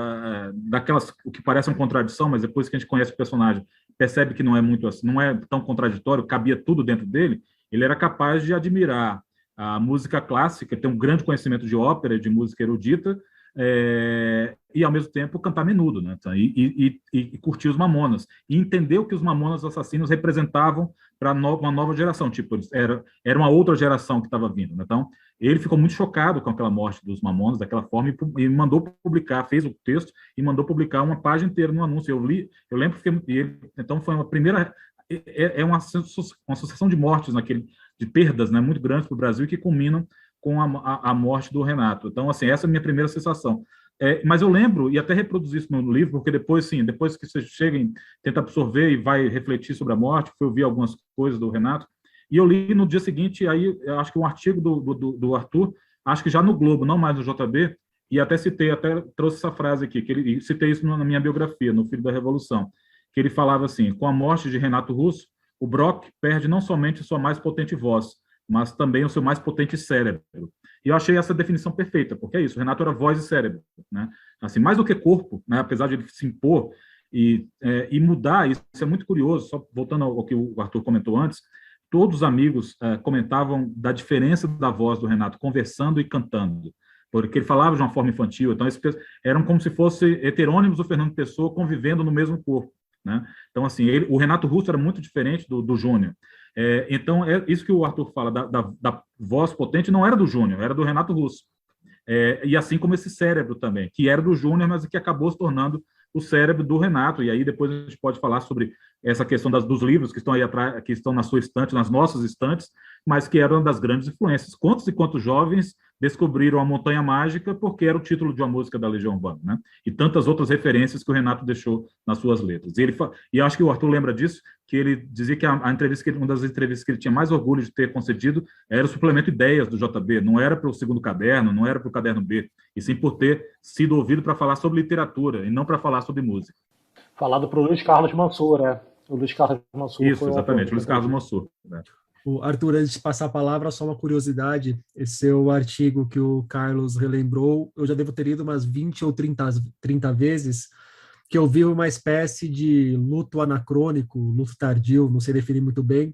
daquelas, o que parece uma contradição, mas depois que a gente conhece o personagem, percebe que não é muito assim, não é tão contraditório, cabia tudo dentro dele, ele era capaz de admirar a música clássica, ter um grande conhecimento de ópera, de música erudita, e ao mesmo tempo cantar menudo, né? E curtir os Mamonas, e entender o que os Mamonas Assassinos representavam para uma nova geração, tipo, era uma outra geração que estava vindo, né? Então, ele ficou muito chocado com aquela morte dos Mamonas, daquela forma, e mandou publicar, fez o texto e mandou publicar uma página inteira no anúncio. Eu lembro que então foi uma primeira, uma sucessão de mortes de perdas, né, muito grandes para o Brasil, que culminam com a morte do Renato. Então, assim, essa é a minha primeira sensação. Mas eu lembro, e até reproduzi isso no livro, porque depois que você chega e tenta absorver e vai refletir sobre a morte, fui ouvir algumas coisas do Renato, e eu li no dia seguinte, aí, eu acho que um artigo do Arthur, acho que já no Globo, não mais no JB, e até trouxe essa frase aqui, citei isso na minha biografia, no Filho da Revolução, que ele falava assim, com a morte de Renato Russo, o Brock perde não somente sua mais potente voz, mas também o seu mais potente cérebro. E eu achei essa definição perfeita, porque é isso, o Renato era voz e cérebro, né? Assim, mais do que corpo, né? Apesar de ele se impor e mudar, isso é muito curioso, só voltando ao que o Arthur comentou antes, todos os amigos comentavam da diferença da voz do Renato conversando e cantando, porque ele falava de uma forma infantil, então eram como se fossem heterônimos do Fernando Pessoa convivendo no mesmo corpo, né? Então, assim, o Renato Russo era muito diferente do Júnior. Então, isso que o Arthur fala da voz potente não era do Júnior, era do Renato Russo. E assim como esse cérebro também, que era do Júnior, mas que acabou se tornando o cérebro do Renato. E aí depois a gente pode falar sobre essa questão dos livros que estão aí atrás, que estão na sua estante, nas nossas estantes, mas que eram das grandes influências. Quantos e quantos jovens descobriram a Montanha Mágica porque era o título de uma música da Legião Urbana, né? E tantas outras referências que o Renato deixou nas suas letras. E acho que o Arthur lembra disso, que ele dizia que uma das entrevistas que ele tinha mais orgulho de ter concedido era o suplemento Ideias do JB, não era para o segundo caderno, não era para o caderno B, e sim por ter sido ouvido para falar sobre literatura e não para falar sobre música. Falado para o Luiz Carlos Mansur, O Luiz Carlos Mansur. Isso, exatamente, Luiz Carlos Mansur. Né? O Arthur, antes de passar a palavra, só uma curiosidade. Esse seu artigo que o Carlos relembrou, eu já devo ter lido umas 20 ou 30 vezes, que eu vi uma espécie de luto anacrônico, luto tardio, não sei definir muito bem,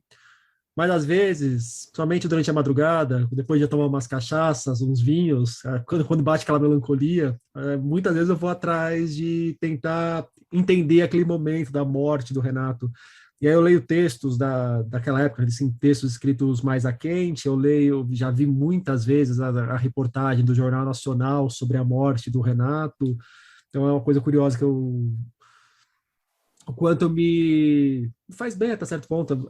mas às vezes, somente durante a madrugada, depois de tomar umas cachaças, uns vinhos, quando bate aquela melancolia, muitas vezes eu vou atrás de tentar entender aquele momento da morte do Renato. E aí eu leio textos daquela época, assim, textos escritos mais a quente, já vi muitas vezes a reportagem do Jornal Nacional sobre a morte do Renato. Então é uma coisa curiosa o quanto me faz bem até certo ponto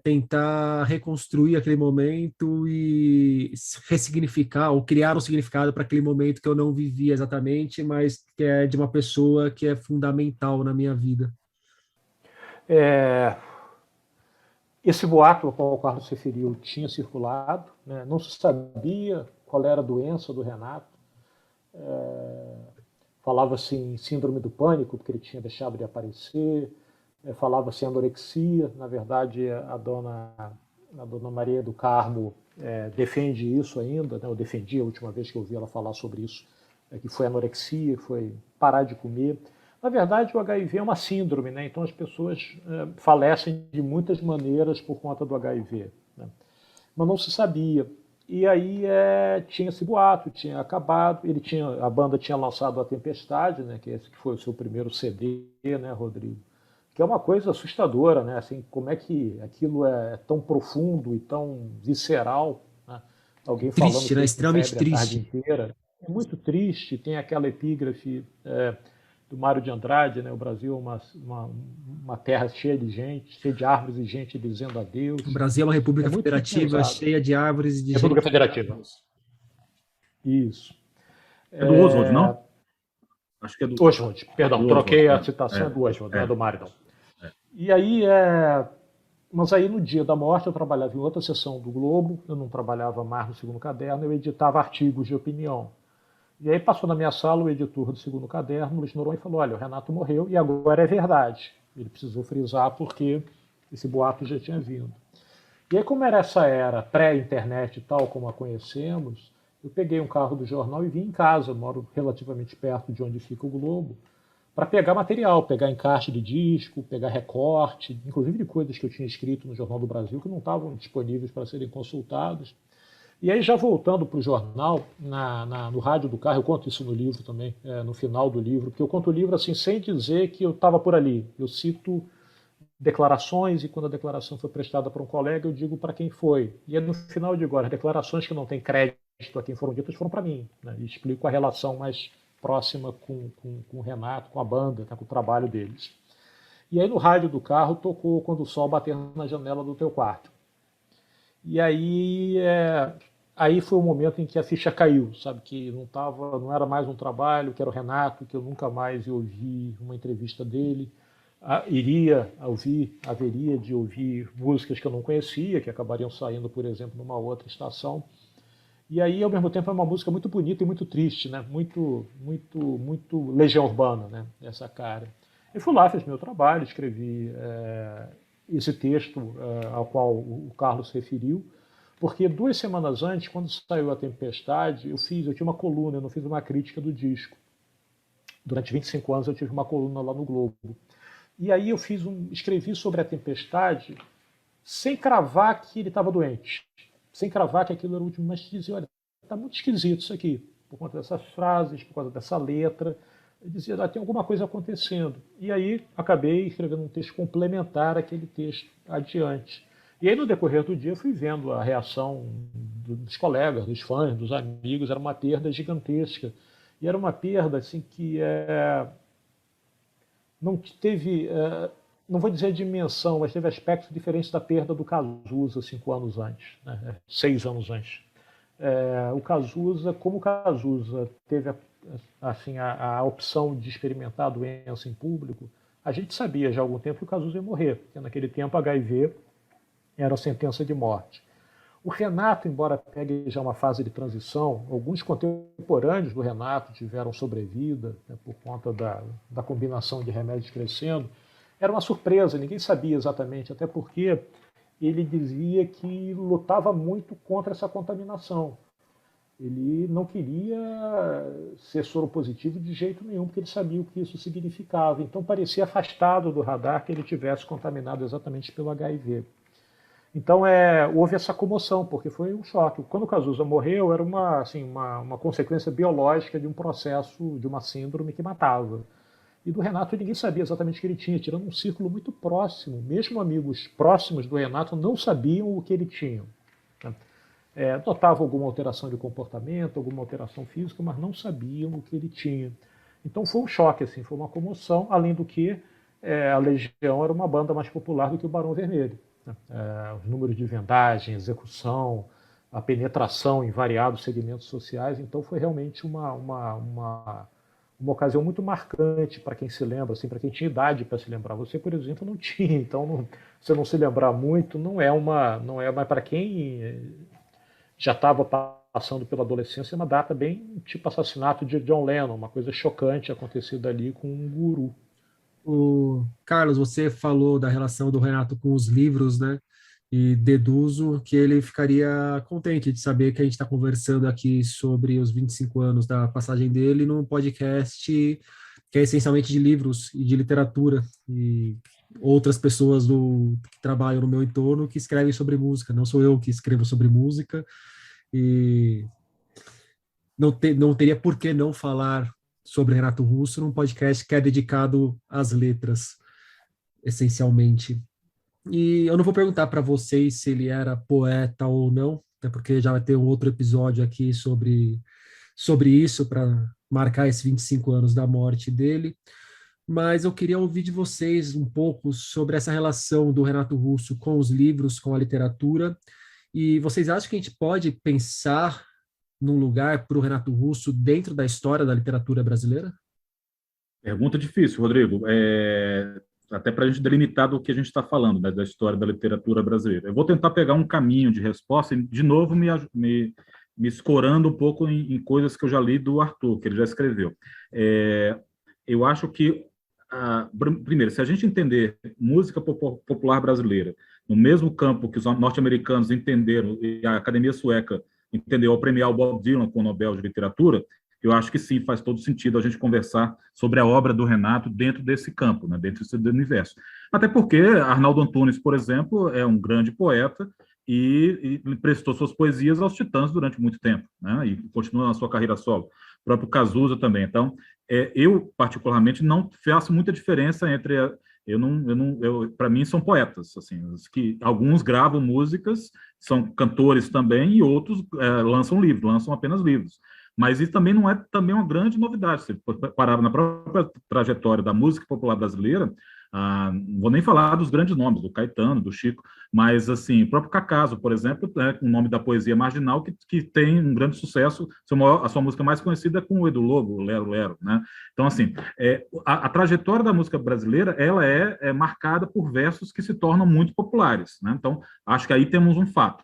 tentar reconstruir aquele momento e ressignificar ou criar um significado para aquele momento que eu não vivi exatamente, mas que é de uma pessoa que é fundamental na minha vida. Esse boato ao qual o Carlos se referiu tinha circulado, né? Não se sabia qual era a doença do Renato. Falava-se em síndrome do pânico, porque ele tinha deixado de aparecer. Falava-se em anorexia. Na verdade, a dona Maria do Carmo defende isso ainda, né? Eu defendi a última vez que eu ouvi ela falar sobre isso, que foi anorexia, foi parar de comer. Na verdade, o HIV é uma síndrome, né? Então as pessoas falecem de muitas maneiras por conta do HIV, né? Mas não se sabia. E aí tinha esse boato, tinha acabado, a banda tinha lançado A Tempestade, né, que esse que foi o seu primeiro CD, né, Rodrigo, que é uma coisa assustadora, né? Assim, como é que aquilo é tão profundo e tão visceral, né? Alguém falando Triste, que né? ele com Extremamente febre a tarde triste. inteira. É muito triste. Tem aquela epígrafe do Mário de Andrade, né? O Brasil é uma terra cheia de gente, cheia de árvores e gente dizendo O adeus. Brasil é uma É república muito federativa pesado. cheia de árvores e de República gente. Federativa. Isso. É do Oswald, não? Acho que é Oswald, perdão, do Oswald. troquei a citação do Oswald, não é É, do Mário, não. é. E aí, mas aí no dia da morte eu trabalhava em outra seção do Globo, eu não trabalhava mais no Segundo Caderno, eu editava artigos de opinião. E aí passou na minha sala o editor do Segundo Caderno, Luiz Noronha, e falou, olha, o Renato morreu e agora é verdade. Ele precisou frisar porque esse boato já tinha vindo. E aí, como era essa era pré-internet e tal, como a conhecemos, eu peguei um carro do jornal e vim em casa, eu moro relativamente perto de onde fica o Globo, para pegar material, pegar encarte de disco, pegar recorte, inclusive de coisas que eu tinha escrito no Jornal do Brasil que não estavam disponíveis para serem consultados. E aí, já voltando para o jornal, no rádio do carro, eu conto isso no livro também, no final do livro, porque eu conto o livro assim, sem dizer que eu estava por ali. Eu cito declarações e quando a declaração foi prestada para um colega, eu digo para quem foi. E no final eu digo, olha, as declarações que não têm crédito a quem foram ditas foram para mim. Né? E explico a relação mais próxima com o Renato, com a banda, tá, com o trabalho deles. E aí no rádio do carro tocou Quando o Sol Bater na Janela do Teu Quarto. E aí foi o momento em que a ficha caiu, sabe, que não era mais um trabalho, que era o Renato, que eu nunca mais ia ouvir uma entrevista dele, haveria de ouvir músicas que eu não conhecia, que acabariam saindo, por exemplo, numa outra estação. E aí, ao mesmo tempo, é uma música muito bonita e muito triste, né? Muito, muito, muito Legião Urbana, né? Essa cara. Eu fui lá, fiz meu trabalho, escrevi esse texto ao qual o Carlos se referiu, porque 2 semanas antes, quando saiu A Tempestade, eu tinha uma coluna, eu não fiz uma crítica do disco. Durante 25 anos eu tive uma coluna lá no Globo. E aí eu escrevi sobre A Tempestade sem cravar que ele estava doente, sem cravar que aquilo era o último, mas dizia, olha, está muito esquisito isso aqui, por conta dessas frases, por causa dessa letra. Eu dizia, tem alguma coisa acontecendo. E aí acabei escrevendo um texto complementar àquele texto adiante. E aí no decorrer do dia eu fui vendo a reação dos colegas, dos fãs, dos amigos, era uma perda gigantesca. E era uma perda assim que não teve, não vou dizer dimensão, mas teve aspectos diferentes da perda do Cazuza 5 anos antes, né? 6 anos antes. O Cazuza, como o Cazuza teve assim, a opção de experimentar a doença em público, a gente sabia já há algum tempo que o Cazuza ia morrer, porque naquele tempo HIV era a sentença de morte. O Renato, embora pegue já uma fase de transição, alguns contemporâneos do Renato tiveram sobrevida, né, por conta da combinação de remédios crescendo. Era uma surpresa, ninguém sabia exatamente, até porque ele dizia que lutava muito contra essa contaminação. Ele não queria ser soropositivo de jeito nenhum, porque ele sabia o que isso significava. Então parecia afastado do radar que ele tivesse contaminado exatamente pelo HIV. Então houve essa comoção, porque foi um choque. Quando o Cazuza morreu, era uma consequência biológica de um processo, de uma síndrome que matava. E do Renato ninguém sabia exatamente o que ele tinha, tirando um círculo muito próximo. Mesmo amigos próximos do Renato não sabiam o que ele tinha. Notavam alguma alteração de comportamento, alguma alteração física, mas não sabiam o que ele tinha. Então foi um choque, assim, foi uma comoção, além do que a Legião era uma banda mais popular do que o Barão Vermelho. Os números de vendagem, execução, a penetração em variados segmentos sociais, então foi realmente uma ocasião muito marcante para quem se lembra, assim, para quem tinha idade para se lembrar. Você, por exemplo, não tinha, então você não se lembrar muito não é mas para quem já estava passando pela adolescência, é uma data bem tipo assassinato de John Lennon, uma coisa chocante acontecida ali com um guru. Carlos, você falou da relação do Renato com os livros, né? E deduzo que ele ficaria contente de saber que a gente está conversando aqui sobre os 25 anos da passagem dele num podcast que é essencialmente de livros e de literatura e outras pessoas que trabalham no meu entorno que escrevem sobre música. Não sou eu que escrevo sobre música e não teria por que não falar sobre Renato Russo num podcast que é dedicado às letras. essencialmente. E eu não vou perguntar para vocês se ele era poeta ou não, até porque já vai ter um outro episódio aqui sobre isso, para marcar esses 25 anos da morte dele. Mas eu queria ouvir de vocês um pouco sobre essa relação do Renato Russo com os livros, com a literatura. E vocês acham que a gente pode pensar num lugar para o Renato Russo dentro da história da literatura brasileira? Pergunta difícil, Rodrigo. Até para a gente delimitar do que a gente está falando, né, da história da literatura brasileira. Eu vou tentar pegar um caminho de resposta e, de novo, me escorando um pouco em coisas que eu já li do Arthur, que ele já escreveu. Eu acho que, primeiro, se a gente entender música popular brasileira no mesmo campo que os norte-americanos entenderam e a Academia Sueca entendeu ao premiar o Bob Dylan com o Nobel de Literatura, eu acho que sim, faz todo sentido a gente conversar sobre a obra do Renato dentro desse campo, né, dentro desse universo. Até porque Arnaldo Antunes, por exemplo, é um grande poeta e prestou suas poesias aos Titãs durante muito tempo, né, e continua na sua carreira solo. O próprio Cazuza também. Então, eu, particularmente, não faço muita diferença entre... Para mim, são poetas, assim, que alguns gravam músicas, são cantores também, e outros lançam livros, lançam apenas livros. Mas isso também não é também uma grande novidade. Se parar na própria trajetória da música popular brasileira, não vou nem falar dos grandes nomes, do Caetano, do Chico, mas assim, o próprio Cacaso, por exemplo, com o nome da poesia marginal, que tem um grande sucesso. A sua música mais conhecida é com o Edu Lobo, o Lero Lero, né? Então, assim, a trajetória da música brasileira, ela é marcada por versos que se tornam muito populares, né? Então, acho que aí temos um fato.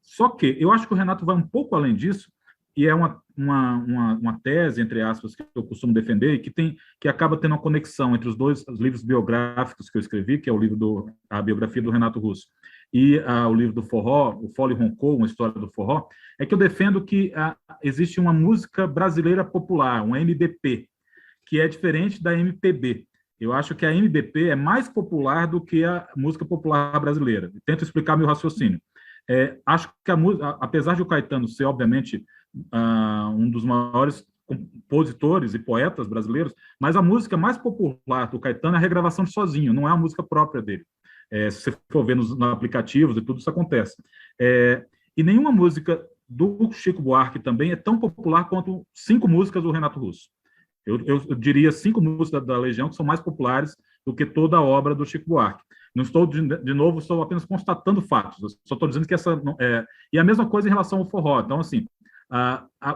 Só que eu acho que o Renato vai um pouco além disso, e é uma tese, entre aspas, que eu costumo defender, e que acaba tendo uma conexão entre os livros biográficos que eu escrevi, que é a biografia do Renato Russo, e o livro do Forró, o Fole Roncou, uma história do forró, é que eu defendo que existe uma música brasileira popular, um MBP, que é diferente da MPB. Eu acho que a MBP é mais popular do que a música popular brasileira. Tento explicar meu raciocínio. Acho que apesar de o Caetano ser, obviamente, um dos maiores compositores e poetas brasileiros, mas a música mais popular do Caetano é a regravação de Sozinho, não é a música própria dele. Se você for ver nos aplicativos e tudo isso acontece. E nenhuma música do Chico Buarque também é tão popular quanto 5 músicas do Renato Russo. Eu diria 5 músicas da Legião que são mais populares do que toda a obra do Chico Buarque. Não estou, de novo, estou apenas constatando fatos. Só estou dizendo que essa... E a mesma coisa em relação ao forró. Então, assim,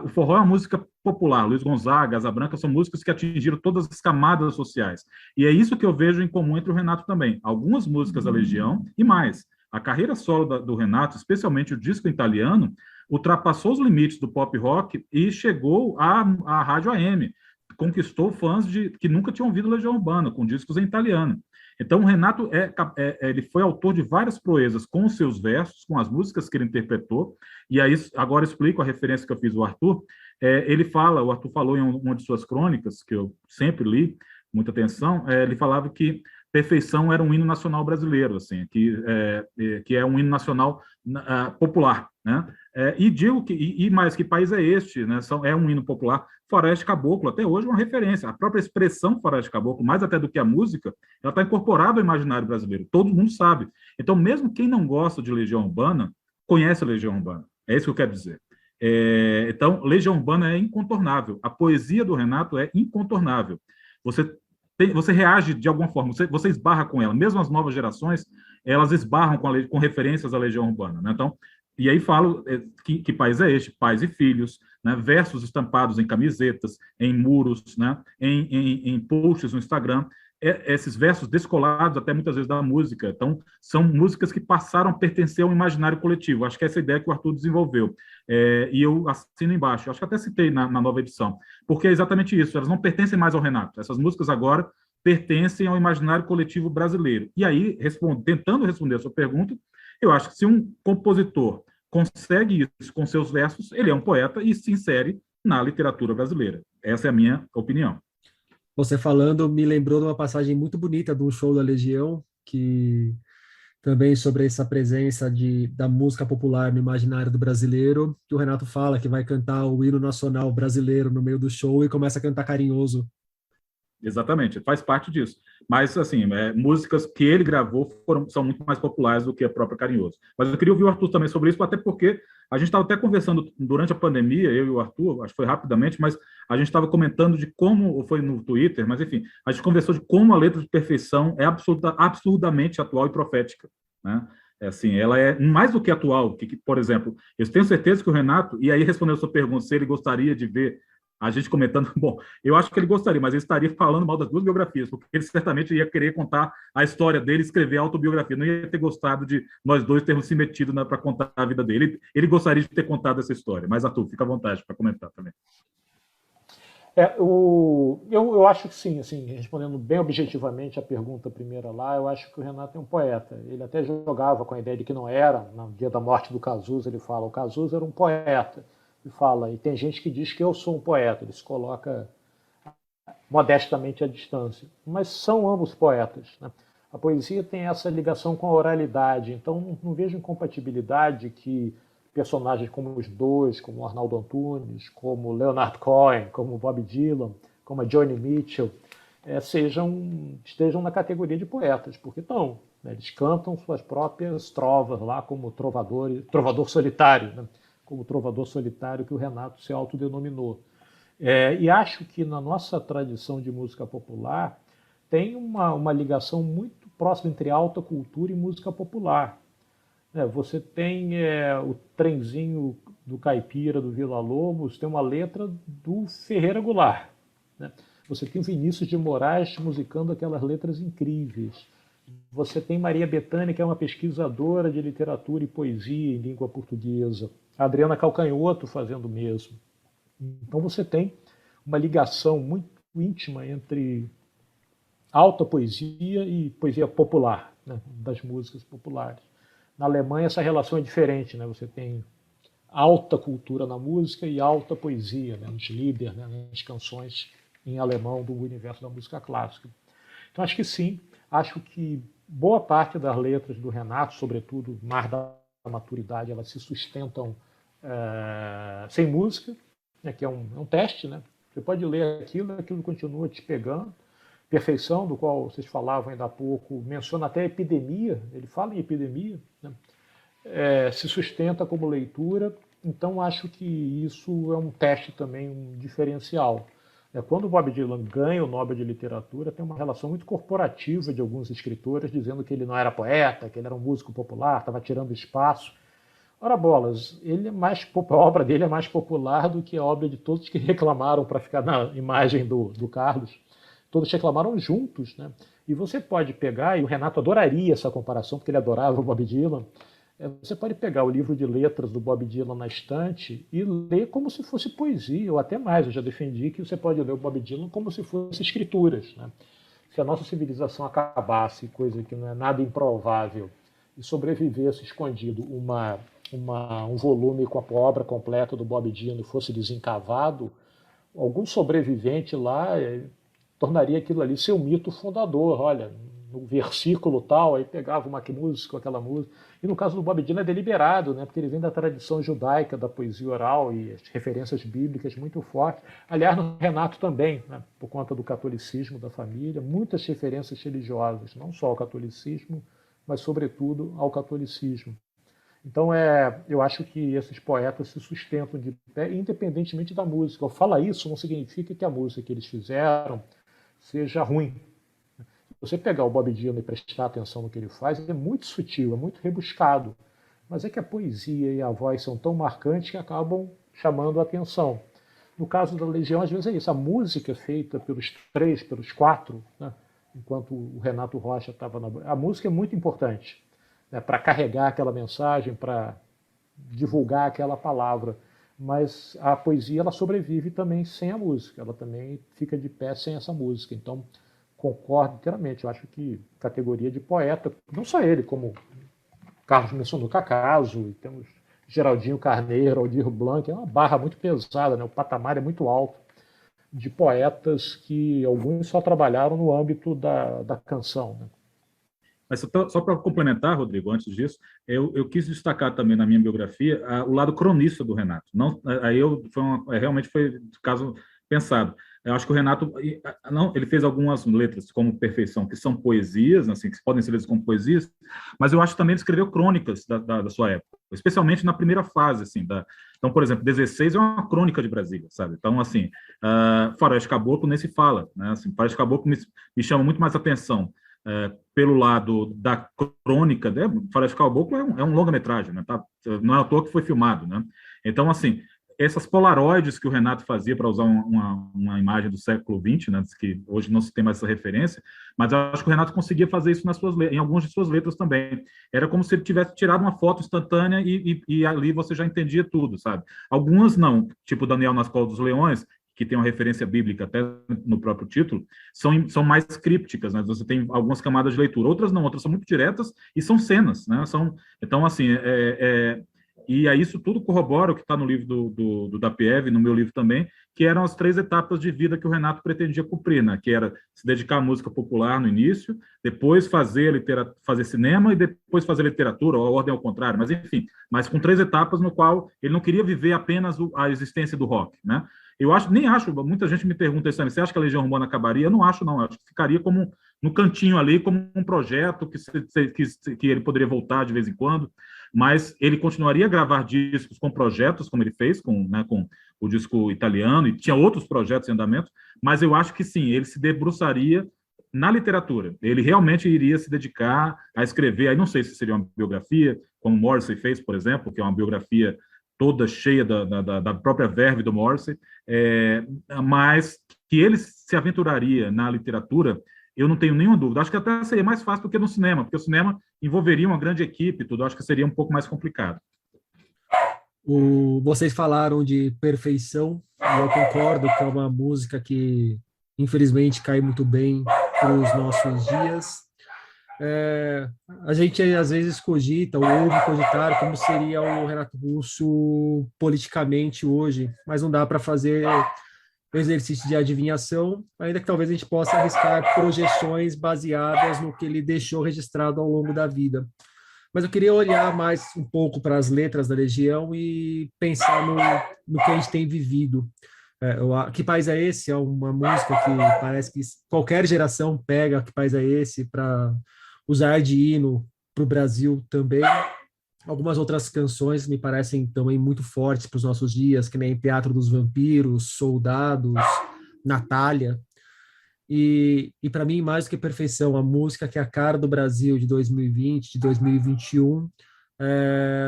o forró é uma música popular. Luiz Gonzaga, Asa Branca, são músicas que atingiram todas as camadas sociais. E é isso que eu vejo em comum entre o Renato também. Algumas músicas da Legião e mais. A carreira solo do Renato, especialmente o disco italiano, ultrapassou os limites do pop rock e chegou à rádio AM. Conquistou fãs que nunca tinham ouvido Legião Urbana, com discos em italiano. Então, o Renato ele foi autor de várias proezas com os seus versos, com as músicas que ele interpretou, e aí agora explico a referência que eu fiz ao Arthur. O Arthur falou em uma de suas crônicas, que eu sempre li, muita atenção, ele falava que Perfeição era um hino nacional brasileiro, assim, que é um hino nacional popular, né? E digo mais que país é este, né? É um hino popular. Faroeste Caboclo, até hoje, é uma referência. A própria expressão Faroeste Caboclo, mais até do que a música, ela está incorporada ao imaginário brasileiro. Todo mundo sabe. Então, mesmo quem não gosta de Legião Urbana, conhece a Legião Urbana. É isso que eu quero dizer. Então, Legião Urbana é incontornável. A poesia do Renato é incontornável. Você reage de alguma forma, você esbarra com ela. Mesmo as novas gerações, elas esbarram com referências à Legião Urbana, né? Então, e aí falo que país é este? Pais e filhos, né? Versos estampados em camisetas, em muros, né? em posts no Instagram. Esses versos descolados até muitas vezes da música. Então, são músicas que passaram a pertencer ao imaginário coletivo. Acho que essa é a ideia que o Arthur desenvolveu. E eu assino embaixo. Acho que até citei na nova edição. Porque é exatamente isso. Elas não pertencem mais ao Renato. Essas músicas agora pertencem ao imaginário coletivo brasileiro. E aí, tentando responder a sua pergunta, eu acho que se um compositor consegue isso com seus versos, ele é um poeta e se insere na literatura brasileira. Essa é a minha opinião. Você falando me lembrou de uma passagem muito bonita de um show da Legião, que também sobre essa presença da música popular no imaginário do brasileiro, que o Renato fala que vai cantar o hino nacional brasileiro no meio do show e começa a cantar Carinhoso. Exatamente, faz parte disso. Mas, assim, músicas que ele gravou são muito mais populares do que a própria Carinhoso. Mas eu queria ouvir o Arthur também sobre isso, até porque a gente estava até conversando durante a pandemia, eu e o Arthur, acho que foi rapidamente, mas a gente estava comentando de como, ou foi no Twitter, mas enfim, a gente conversou de como a letra de Perfeição é absurdamente atual e profética, né? Assim, ela é mais do que atual, por exemplo, eu tenho certeza que o Renato, e aí respondendo a sua pergunta, se ele gostaria de ver a gente comentando, bom, eu acho que ele gostaria, mas ele estaria falando mal das duas biografias, porque ele certamente ia querer contar a história dele, escrever a autobiografia, não ia ter gostado de nós dois termos se metido para contar a vida dele. Ele gostaria de ter contado essa história, mas Arthur, fica à vontade para comentar também. Eu acho que sim, assim, respondendo bem objetivamente a pergunta primeira lá, eu acho que o Renato é um poeta. Ele até jogava com a ideia de que não era. No dia da morte do Cazuza, ele fala, o Cazuza era um poeta. Ele fala, e tem gente que diz que eu sou um poeta. Ele se coloca modestamente à distância. Mas são ambos poetas, né? A poesia tem essa ligação com a oralidade, então não vejo incompatibilidade que personagens como os dois, como Arnaldo Antunes, como Leonard Cohen, como Bob Dylan, como a Joni Mitchell, estejam na categoria de poetas, porque estão, né? Eles cantam suas próprias trovas lá como trovador solitário, né? Como trovador solitário que o Renato se autodenominou. E acho que na nossa tradição de música popular tem uma ligação muito próxima entre alta cultura e música popular. Você tem o Trenzinho do Caipira, do Vila Lobos, tem uma letra do Ferreira Goulart, né? Você tem Vinícius de Moraes musicando aquelas letras incríveis. Você tem Maria Bethânia, que é uma pesquisadora de literatura e poesia em língua portuguesa. A Adriana Calcanhoto fazendo o mesmo. Então você tem uma ligação muito íntima entre alta poesia e poesia popular, né? Das músicas populares. Na Alemanha essa relação é diferente, né? Você tem alta cultura na música e alta poesia, né? Nos Lieder, né? Nas canções em alemão do universo da música clássica. Então acho que sim, acho que boa parte das letras do Renato, sobretudo mais da maturidade, elas se sustentam sem música, né? Que é um teste, né? Você pode ler aquilo continua te pegando. Perfeição, do qual vocês falavam ainda há pouco, menciona até a epidemia, ele fala em epidemia, né? Se sustenta como leitura, então acho que isso é um teste também, um diferencial. Quando o Bob Dylan ganha o Nobel de Literatura, tem uma relação muito corporativa de alguns escritores, dizendo que ele não era poeta, que ele era um músico popular, estava tirando espaço. Ora bolas, a obra dele é mais popular do que a obra de todos que reclamaram para ficar na imagem do Carlos. Todos reclamaram juntos, né? E você pode pegar, e o Renato adoraria essa comparação, porque ele adorava o Bob Dylan, você pode pegar o livro de letras do Bob Dylan na estante e ler como se fosse poesia, ou até mais, eu já defendi que você pode ler o Bob Dylan como se fosse escrituras, né? Se a nossa civilização acabasse, coisa que não é nada improvável, e sobrevivesse escondido um volume com a obra completa do Bob Dylan fosse desencavado, algum sobrevivente lá tornaria aquilo ali seu mito fundador. Olha, no versículo tal, aí pegava uma música, aquela música. E no caso do Bob Dylan é deliberado, né? Porque ele vem da tradição judaica, da poesia oral e as referências bíblicas muito fortes. Aliás, no Renato também, né? Por conta do catolicismo da família, muitas referências religiosas, não só ao catolicismo, mas sobretudo ao catolicismo. Então, eu acho que esses poetas se sustentam de pé, independentemente da música. Ao falar isso, não significa que a música que eles fizeram seja ruim. Se você pegar o Bob Dylan e prestar atenção no que ele faz, é muito sutil, é muito rebuscado. Mas é que a poesia e a voz são tão marcantes que acabam chamando a atenção. No caso da Legião, às vezes é isso. A música feita pelos 3, pelos 4, né? Enquanto o Renato Rocha estava na... A música é muito importante, né? Para carregar aquela mensagem, para divulgar aquela palavra. Mas a poesia ela sobrevive também sem a música, ela também fica de pé sem essa música. Então, concordo inteiramente. Eu acho que categoria de poeta, não só ele, como Carlos mencionou Cacaso, e temos Geraldinho Carneiro, Aldir Blanc, é uma barra muito pesada, né? O patamar é muito alto de poetas que alguns só trabalharam no âmbito da canção, né? Mas só para complementar, Rodrigo, antes disso, eu quis destacar também na minha biografia o lado cronista do Renato. Não, aí realmente foi caso pensado. Eu acho que o Renato, não, ele fez algumas letras como Perfeição, que são poesias, assim, que podem ser lidas como poesias, mas eu acho que também ele escreveu crônicas da sua época, especialmente na primeira fase, assim, então, por exemplo, 16 é uma crônica de Brasília, sabe? Então, assim, Faroeste Caboclo nem se fala, né? Assim, Faroeste Caboclo me chama muito mais atenção pelo lado da crônica, né? Faroeste Caboclo é um longa-metragem, né? Tá? Não é à toa que foi filmado, né? Então, assim, essas polaroides que o Renato fazia para usar uma imagem do século XX, né, que hoje não se tem mais essa referência, mas eu acho que o Renato conseguia fazer isso em algumas de suas letras também. Era como se ele tivesse tirado uma foto instantânea e ali você já entendia tudo, sabe? Algumas não, tipo Daniel nas Colas dos Leões, que tem uma referência bíblica até no próprio título, são mais crípticas, né? Você tem algumas camadas de leitura. Outras não, outras são muito diretas e são cenas, né? Então, assim, e aí isso tudo corrobora o que está no livro do Dapiev, no meu livro também, que eram as 3 etapas de vida que o Renato pretendia cumprir, né? Que era se dedicar à música popular no início, depois fazer cinema e depois fazer literatura, ou a ordem ao contrário, mas enfim, mas com 3 etapas no qual ele não queria viver apenas a existência do rock, né? Nem acho, muita gente me pergunta isso também, você acha que a Legião Urbana acabaria? Eu não acho, não, eu acho que ficaria como no cantinho ali, como um projeto que ele poderia voltar de vez em quando, mas ele continuaria a gravar discos com projetos, como ele fez com o disco italiano, e tinha outros projetos em andamento, mas eu acho que sim, ele se debruçaria na literatura. Ele realmente iria se dedicar a escrever, aí não sei se seria uma biografia, como Morrissey fez, por exemplo, que é uma biografia toda cheia da própria verve do Morrissey, mas que ele se aventuraria na literatura, eu não tenho nenhuma dúvida. Acho que até seria mais fácil do que no cinema, porque o cinema envolveria uma grande equipe e tudo. Acho que seria um pouco mais complicado. Vocês falaram de Perfeição, e eu concordo que é uma música que, infelizmente, cai muito bem para os nossos dias. A gente, às vezes, cogita ou ouve cogitar como seria o Renato Russo politicamente hoje, mas não dá para fazer exercício de adivinhação, ainda que talvez a gente possa arriscar projeções baseadas no que ele deixou registrado ao longo da vida. Mas eu queria olhar mais um pouco para as letras da Legião e pensar no que a gente tem vivido. Que País é Esse? É uma música que parece que qualquer geração pega Que País é Esse para usar de hino para o Brasil também. Algumas outras canções me parecem também muito fortes para os nossos dias, que nem Teatro dos Vampiros, Soldados, Natália. E para mim, mais do que Perfeição, a música que é a cara do Brasil de 2020, de 2021,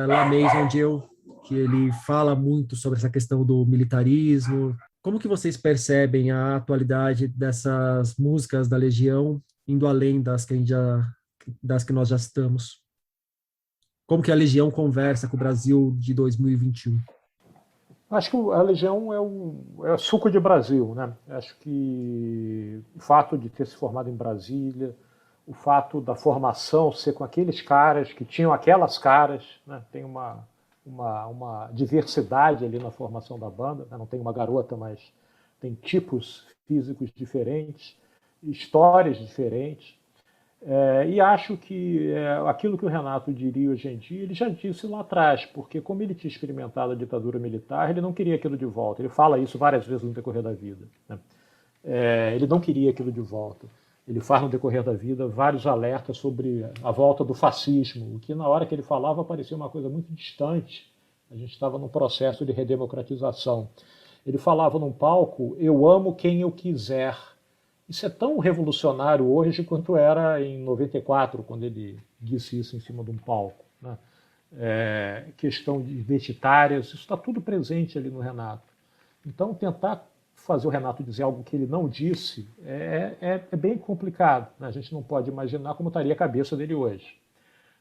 La Maison Dieu, que ele fala muito sobre essa questão do militarismo. Como que vocês percebem a atualidade dessas músicas da Legião, indo além das que nós já citamos? Como que a Legião conversa com o Brasil de 2021? Acho que a Legião é o suco de Brasil, né? Acho que o fato de ter se formado em Brasília, o fato da formação ser com aqueles caras que tinham aquelas caras, né? Tem uma diversidade ali na formação da banda, né? Não tem uma garota, mas tem tipos físicos diferentes, histórias diferentes. E acho que aquilo que o Renato diria hoje em dia, ele já disse lá atrás, porque como ele tinha experimentado a ditadura militar, ele não queria aquilo de volta. Ele fala isso várias vezes no decorrer da vida, né? Ele não queria aquilo de volta. Ele faz no decorrer da vida vários alertas sobre a volta do fascismo, o que na hora que ele falava parecia uma coisa muito distante. A gente estava num processo de redemocratização. Ele falava num palco: eu amo quem eu quiser. Isso é tão revolucionário hoje quanto era em 94, quando ele disse isso em cima de um palco, né? Questão de identitárias, isso está tudo presente ali no Renato. Então, tentar fazer o Renato dizer algo que ele não disse é bem complicado, né? A gente não pode imaginar como estaria a cabeça dele hoje.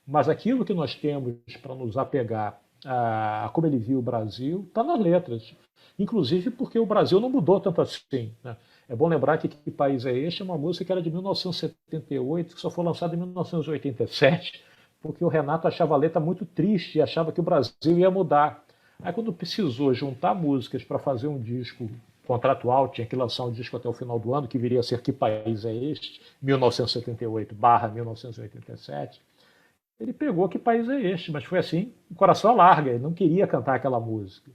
Mas aquilo que nós temos para nos apegar a como ele viu o Brasil está nas letras. Inclusive porque o Brasil não mudou tanto assim, né? É bom lembrar que Que País é Este é uma música que era de 1978, que só foi lançada em 1987, porque o Renato achava a letra muito triste e achava que o Brasil ia mudar. Aí quando precisou juntar músicas para fazer um disco contratual, tinha que lançar um disco até o final do ano, que viria a ser Que País é Este? 1978/1987. Ele pegou Que País é Este, mas foi assim, o coração à larga, ele não queria cantar aquela música.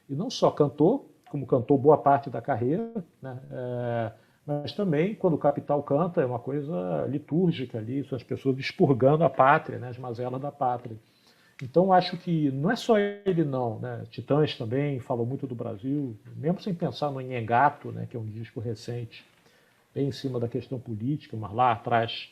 E não só cantou, como cantou boa parte da carreira, né? Mas também, quando o Capital canta, é uma coisa litúrgica ali, são as pessoas expurgando a pátria, né? As mazelas da pátria. Então, acho que não é só ele, não, né? Titãs também falou muito do Brasil, mesmo sem pensar no Nhegato, né? Que é um disco recente, bem em cima da questão política, mas lá atrás,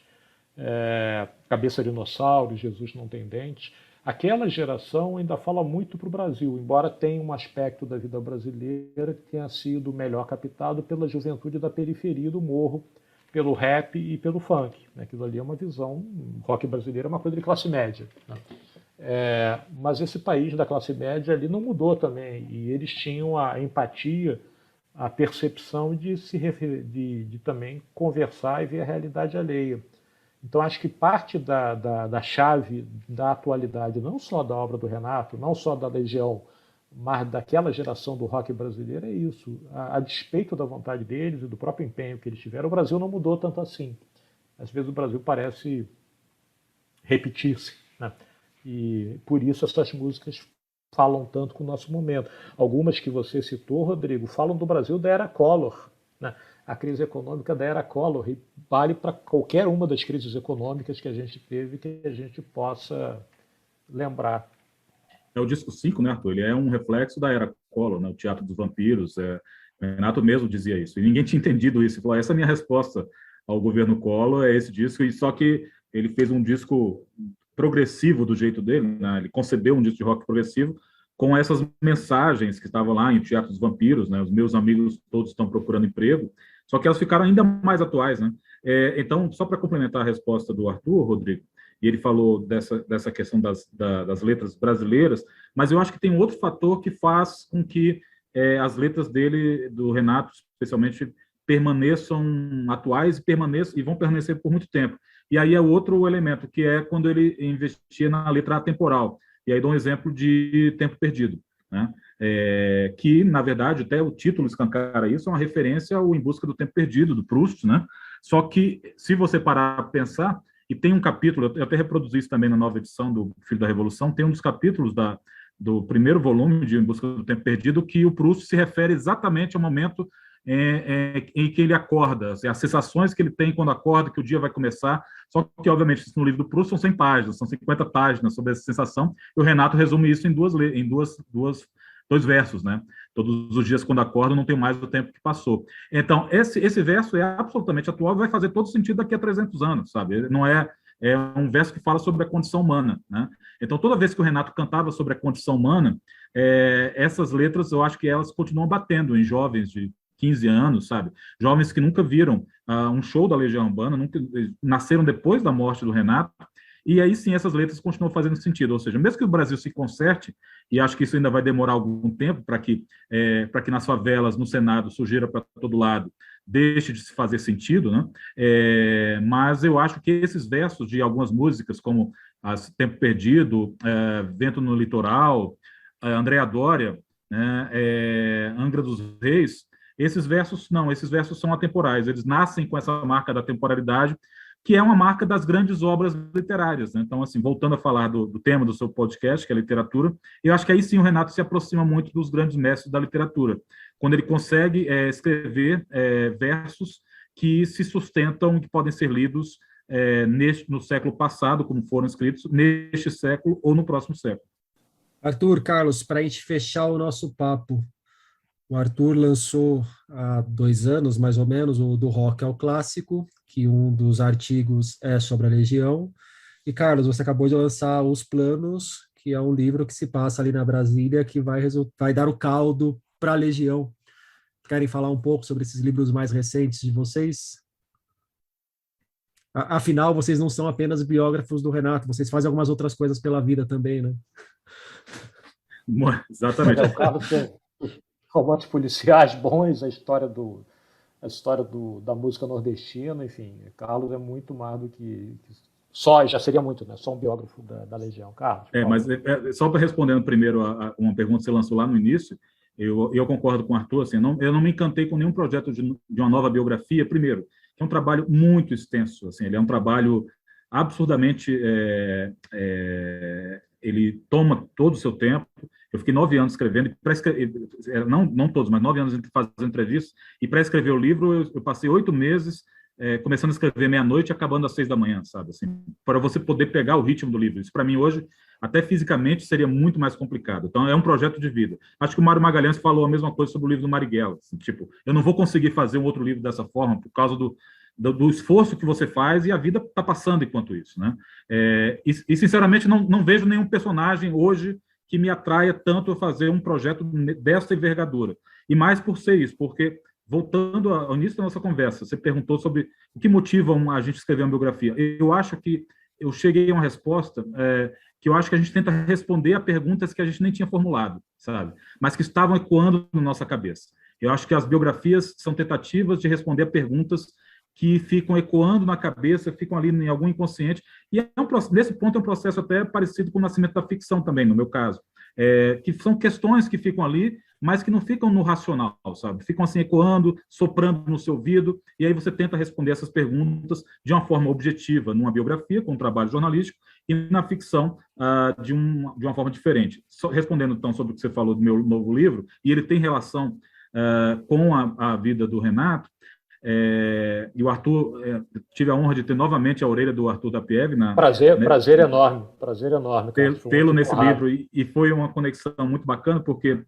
Cabeça de Dinossauro, Jesus Não Tem Dentes. Aquela geração ainda fala muito para o Brasil, embora tenha um aspecto da vida brasileira que tenha sido melhor captado pela juventude da periferia do morro, pelo rap e pelo funk. Aquilo ali é uma visão, o rock brasileiro é uma coisa de classe média, né? Mas esse país da classe média ali não mudou também, e eles tinham a empatia, a percepção de também conversar e ver a realidade alheia. Então, acho que parte da chave da atualidade, não só da obra do Renato, não só da Legião, mas daquela geração do rock brasileiro, é isso. A despeito da vontade deles e do próprio empenho que eles tiveram, o Brasil não mudou tanto assim. Às vezes o Brasil parece repetir-se, né? E por isso essas músicas falam tanto com o nosso momento. Algumas que você citou, Rodrigo, falam do Brasil da era Collor, né? A crise econômica da era Collor, e vale para qualquer uma das crises econômicas que a gente teve, que a gente possa lembrar. É o disco 5, né, Arthur? Ele é um reflexo da era Collor, né? O Teatro dos Vampiros. O Renato mesmo dizia isso, e ninguém tinha entendido isso. Ele falou, essa é a minha resposta ao governo Collor, é esse disco, e só que ele fez um disco progressivo do jeito dele, né? Ele concebeu um disco de rock progressivo com essas mensagens que estavam lá em Teatro dos Vampiros, né? Os meus amigos todos estão procurando emprego, só que elas ficaram ainda mais atuais, né? Então, só para complementar a resposta do Arthur, Rodrigo, e ele falou dessa questão das letras brasileiras, mas eu acho que tem um outro fator que faz com que as letras dele, do Renato, especialmente, permaneçam atuais e vão permanecer por muito tempo. E aí é outro elemento, que é quando ele investia na letra atemporal. E aí dou um exemplo de Tempo Perdido, né? Que, na verdade, até o título escancara isso, é uma referência ao Em Busca do Tempo Perdido, do Proust, né? Só que, se você parar para pensar, e tem um capítulo, eu até reproduzi isso também na nova edição do Filho da Revolução, tem um dos capítulos do primeiro volume de Em Busca do Tempo Perdido, que o Proust se refere exatamente ao momento em que ele acorda, assim, as sensações que ele tem quando acorda, que o dia vai começar, só que, obviamente, isso no livro do Proust são 100 páginas, são 50 páginas sobre essa sensação, e o Renato resume isso em dois versos, né? Todos os dias, quando acordo, não tenho mais o tempo que passou. Então, esse verso é absolutamente atual e vai fazer todo sentido daqui a 300 anos, sabe? Não é um verso que fala sobre a condição humana, né? Então, toda vez que o Renato cantava sobre a condição humana, essas letras, eu acho que elas continuam batendo em jovens de 15 anos, sabe? Jovens que nunca viram um show da Legião Urbana, nunca nasceram depois da morte do Renato, e aí sim essas letras continuam fazendo sentido. Ou seja, mesmo que o Brasil se conserte, e acho que isso ainda vai demorar algum tempo para que nas favelas, no Senado, sujeira para todo lado, deixe de se fazer sentido, né? Mas eu acho que esses versos de algumas músicas, como Tempo Perdido, Vento no Litoral, Andréa Doria, né? Angra dos Reis, esses versos são atemporais, eles nascem com essa marca da temporalidade, que é uma marca das grandes obras literárias, né? Então, assim, voltando a falar do tema do seu podcast, que é a literatura, eu acho que aí sim o Renato se aproxima muito dos grandes mestres da literatura, quando ele consegue escrever versos que se sustentam, que podem ser lidos no século passado, como foram escritos, neste século ou no próximo século. Arthur, Carlos, para a gente fechar o nosso papo, o Arthur lançou há 2 anos, mais ou menos, o Do Rock ao Clássico, que um dos artigos é sobre a Legião. E, Carlos, você acabou de lançar Os Planos, que é um livro que se passa ali na Brasília, que vai dar o caldo para a Legião. Querem falar um pouco sobre esses livros mais recentes de vocês? Afinal, vocês não são apenas biógrafos do Renato, vocês fazem algumas outras coisas pela vida também, né? Exatamente. O Carlos tem romances policiais bons, a história da música nordestina, enfim, Carlos é muito mais do que já seria muito, né? Só um biógrafo da Legião. Carlos. Mas só para respondendo primeiro a uma pergunta que você lançou lá no início, eu concordo com o Arthur, assim, eu não me encantei com nenhum projeto de uma nova biografia, primeiro, que é um trabalho muito extenso, assim, ele é um trabalho absurdamente, ele toma todo o seu tempo, Eu fiquei 9 anos escrevendo, e não todos, mas 9 anos fazendo entrevistas, e para escrever o livro eu passei 8 meses começando a escrever meia-noite e acabando às 6 da manhã, sabe? Assim, para você poder pegar o ritmo do livro. Isso, para mim, hoje, até fisicamente, seria muito mais complicado. Então, é um projeto de vida. Acho que o Mário Magalhães falou a mesma coisa sobre o livro do Marighella. Assim, tipo, eu não vou conseguir fazer um outro livro dessa forma por causa do esforço que você faz, e a vida está passando enquanto isso, né? Sinceramente, não vejo nenhum personagem hoje que me atraia tanto a fazer um projeto dessa envergadura. E mais por ser isso, porque, voltando ao início da nossa conversa, você perguntou sobre o que motiva a gente escrever uma biografia. Eu acho que eu cheguei a uma resposta que eu acho que a gente tenta responder a perguntas que a gente nem tinha formulado, sabe? Mas que estavam ecoando na nossa cabeça. Eu acho que as biografias são tentativas de responder a perguntas que ficam ecoando na cabeça, ficam ali em algum inconsciente, e nesse ponto é um processo até parecido com o nascimento da ficção também, no meu caso, que são questões que ficam ali, mas que não ficam no racional, sabe? Ficam assim ecoando, soprando no seu ouvido, e aí você tenta responder essas perguntas de uma forma objetiva, numa biografia, com um trabalho jornalístico, e na ficção de uma forma diferente. Respondendo, então, sobre o que você falou do meu novo livro, e ele tem relação com a vida do Renato, e o Arthur, tive a honra de ter novamente a orelha do Arthur da Pieve. Prazer enorme, tê-lo nesse livro, e foi uma conexão muito bacana, porque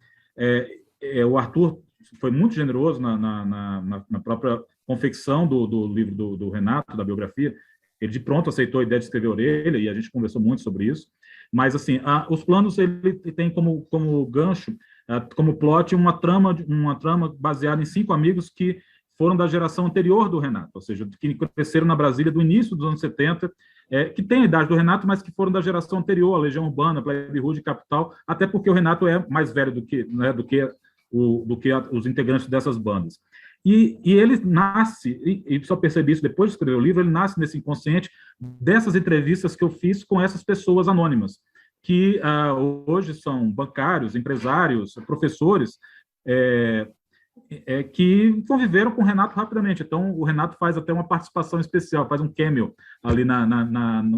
o Arthur foi muito generoso na própria confecção do livro do Renato, da biografia. Ele de pronto aceitou a ideia de escrever a orelha, e a gente conversou muito sobre isso. Mas, assim, os planos, ele tem como gancho, como plot, uma trama baseada em 5 amigos que foram da geração anterior do Renato, ou seja, que cresceram na Brasília do início dos anos 70, que tem a idade do Renato, mas que foram da geração anterior, a Legião Urbana, Plebe Rude, Capital, até porque o Renato é mais velho do que os integrantes dessas bandas. E ele nasce, e só percebi isso depois de escrever o livro, ele nasce nesse inconsciente dessas entrevistas que eu fiz com essas pessoas anônimas, que hoje são bancários, empresários, professores, que conviveram com o Renato rapidamente. Então, o Renato faz até uma participação especial, faz um cameo ali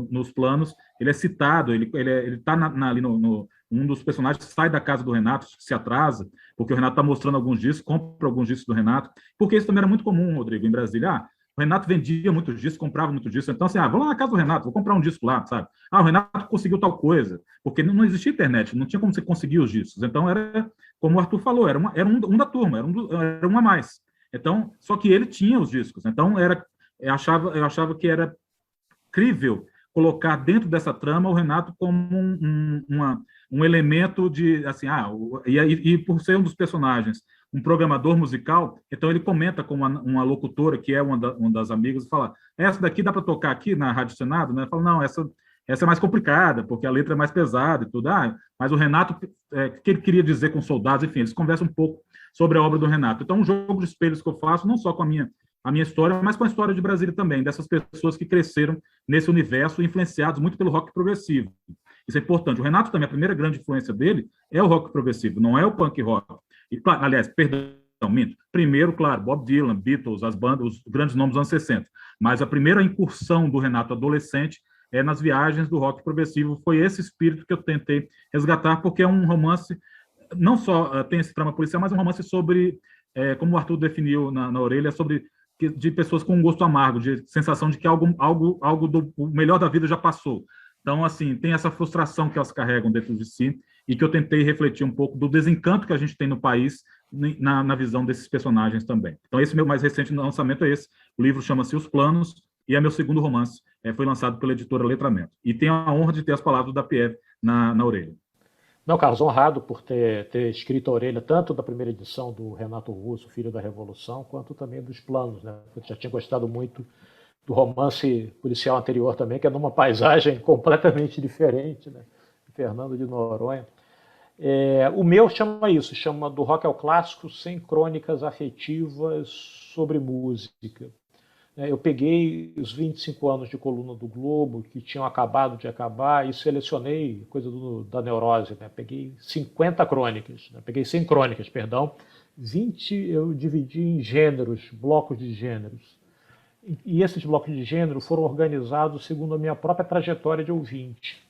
nos planos. Ele é citado, ele está ali um dos personagens sai da casa do Renato, se atrasa, porque o Renato está mostrando alguns discos, compra alguns discos do Renato, porque isso também era muito comum, Rodrigo, em Brasília. O Renato vendia muitos discos, comprava muitos discos. Então, assim, vou lá na casa do Renato, vou comprar um disco lá, sabe? O Renato conseguiu tal coisa, porque não existia internet, não tinha como você conseguir os discos. Então, era, como o Arthur falou, era um da turma, era um a mais. Então, só que ele tinha os discos. Então, eu achava que era crível colocar dentro dessa trama o Renato como um elemento de, assim, e por ser um dos personagens, um programador musical, então ele comenta com uma locutora, que é uma das amigas, e fala, essa daqui dá para tocar aqui na Rádio Senado? Né? Fala, não, essa é mais complicada, porque a letra é mais pesada e tudo. Mas o Renato, o que ele queria dizer com soldados, enfim, eles conversam um pouco sobre a obra do Renato. Então, um jogo de espelhos que eu faço, não só com a minha história, mas com a história de Brasília também, dessas pessoas que cresceram nesse universo, influenciados muito pelo rock progressivo. Isso é importante. O Renato também, a primeira grande influência dele é o rock progressivo, não é o punk rock. Aliás, minto. Primeiro, claro, Bob Dylan, Beatles, as bandas, os grandes nomes dos anos 60. Mas a primeira incursão do Renato adolescente nas viagens do rock progressivo. Foi esse espírito que eu tentei resgatar, porque é um romance, não só tem esse trama policial, mas é um romance sobre, como o Arthur definiu na orelha, sobre de pessoas com um gosto amargo, de sensação de que algo do melhor da vida já passou. Então, assim, tem essa frustração que elas carregam dentro de si, e que eu tentei refletir um pouco do desencanto que a gente tem no país na visão desses personagens também. Então, esse meu mais recente lançamento é esse. O livro chama-se Os Planos, e é meu segundo romance. Foi lançado pela editora Letramento. E tenho a honra de ter as palavras da Pieve na orelha. Não, Carlos, honrado por ter escrito a orelha, tanto da primeira edição do Renato Russo, Filho da Revolução, quanto também dos Planos, né? Eu já tinha gostado muito do romance policial anterior também, que é numa paisagem completamente diferente, né? Fernando de Noronha. O meu chama Do Rock ao Clássico, sem crônicas afetivas sobre música. Eu peguei os 25 anos de coluna do Globo, que tinham acabado de acabar, e selecionei, coisa da neurose, né? Peguei 50 crônicas, né? Peguei 100 crônicas, perdão, 20 eu dividi em gêneros, blocos de gêneros. E esses blocos de gênero foram organizados segundo a minha própria trajetória de ouvinte.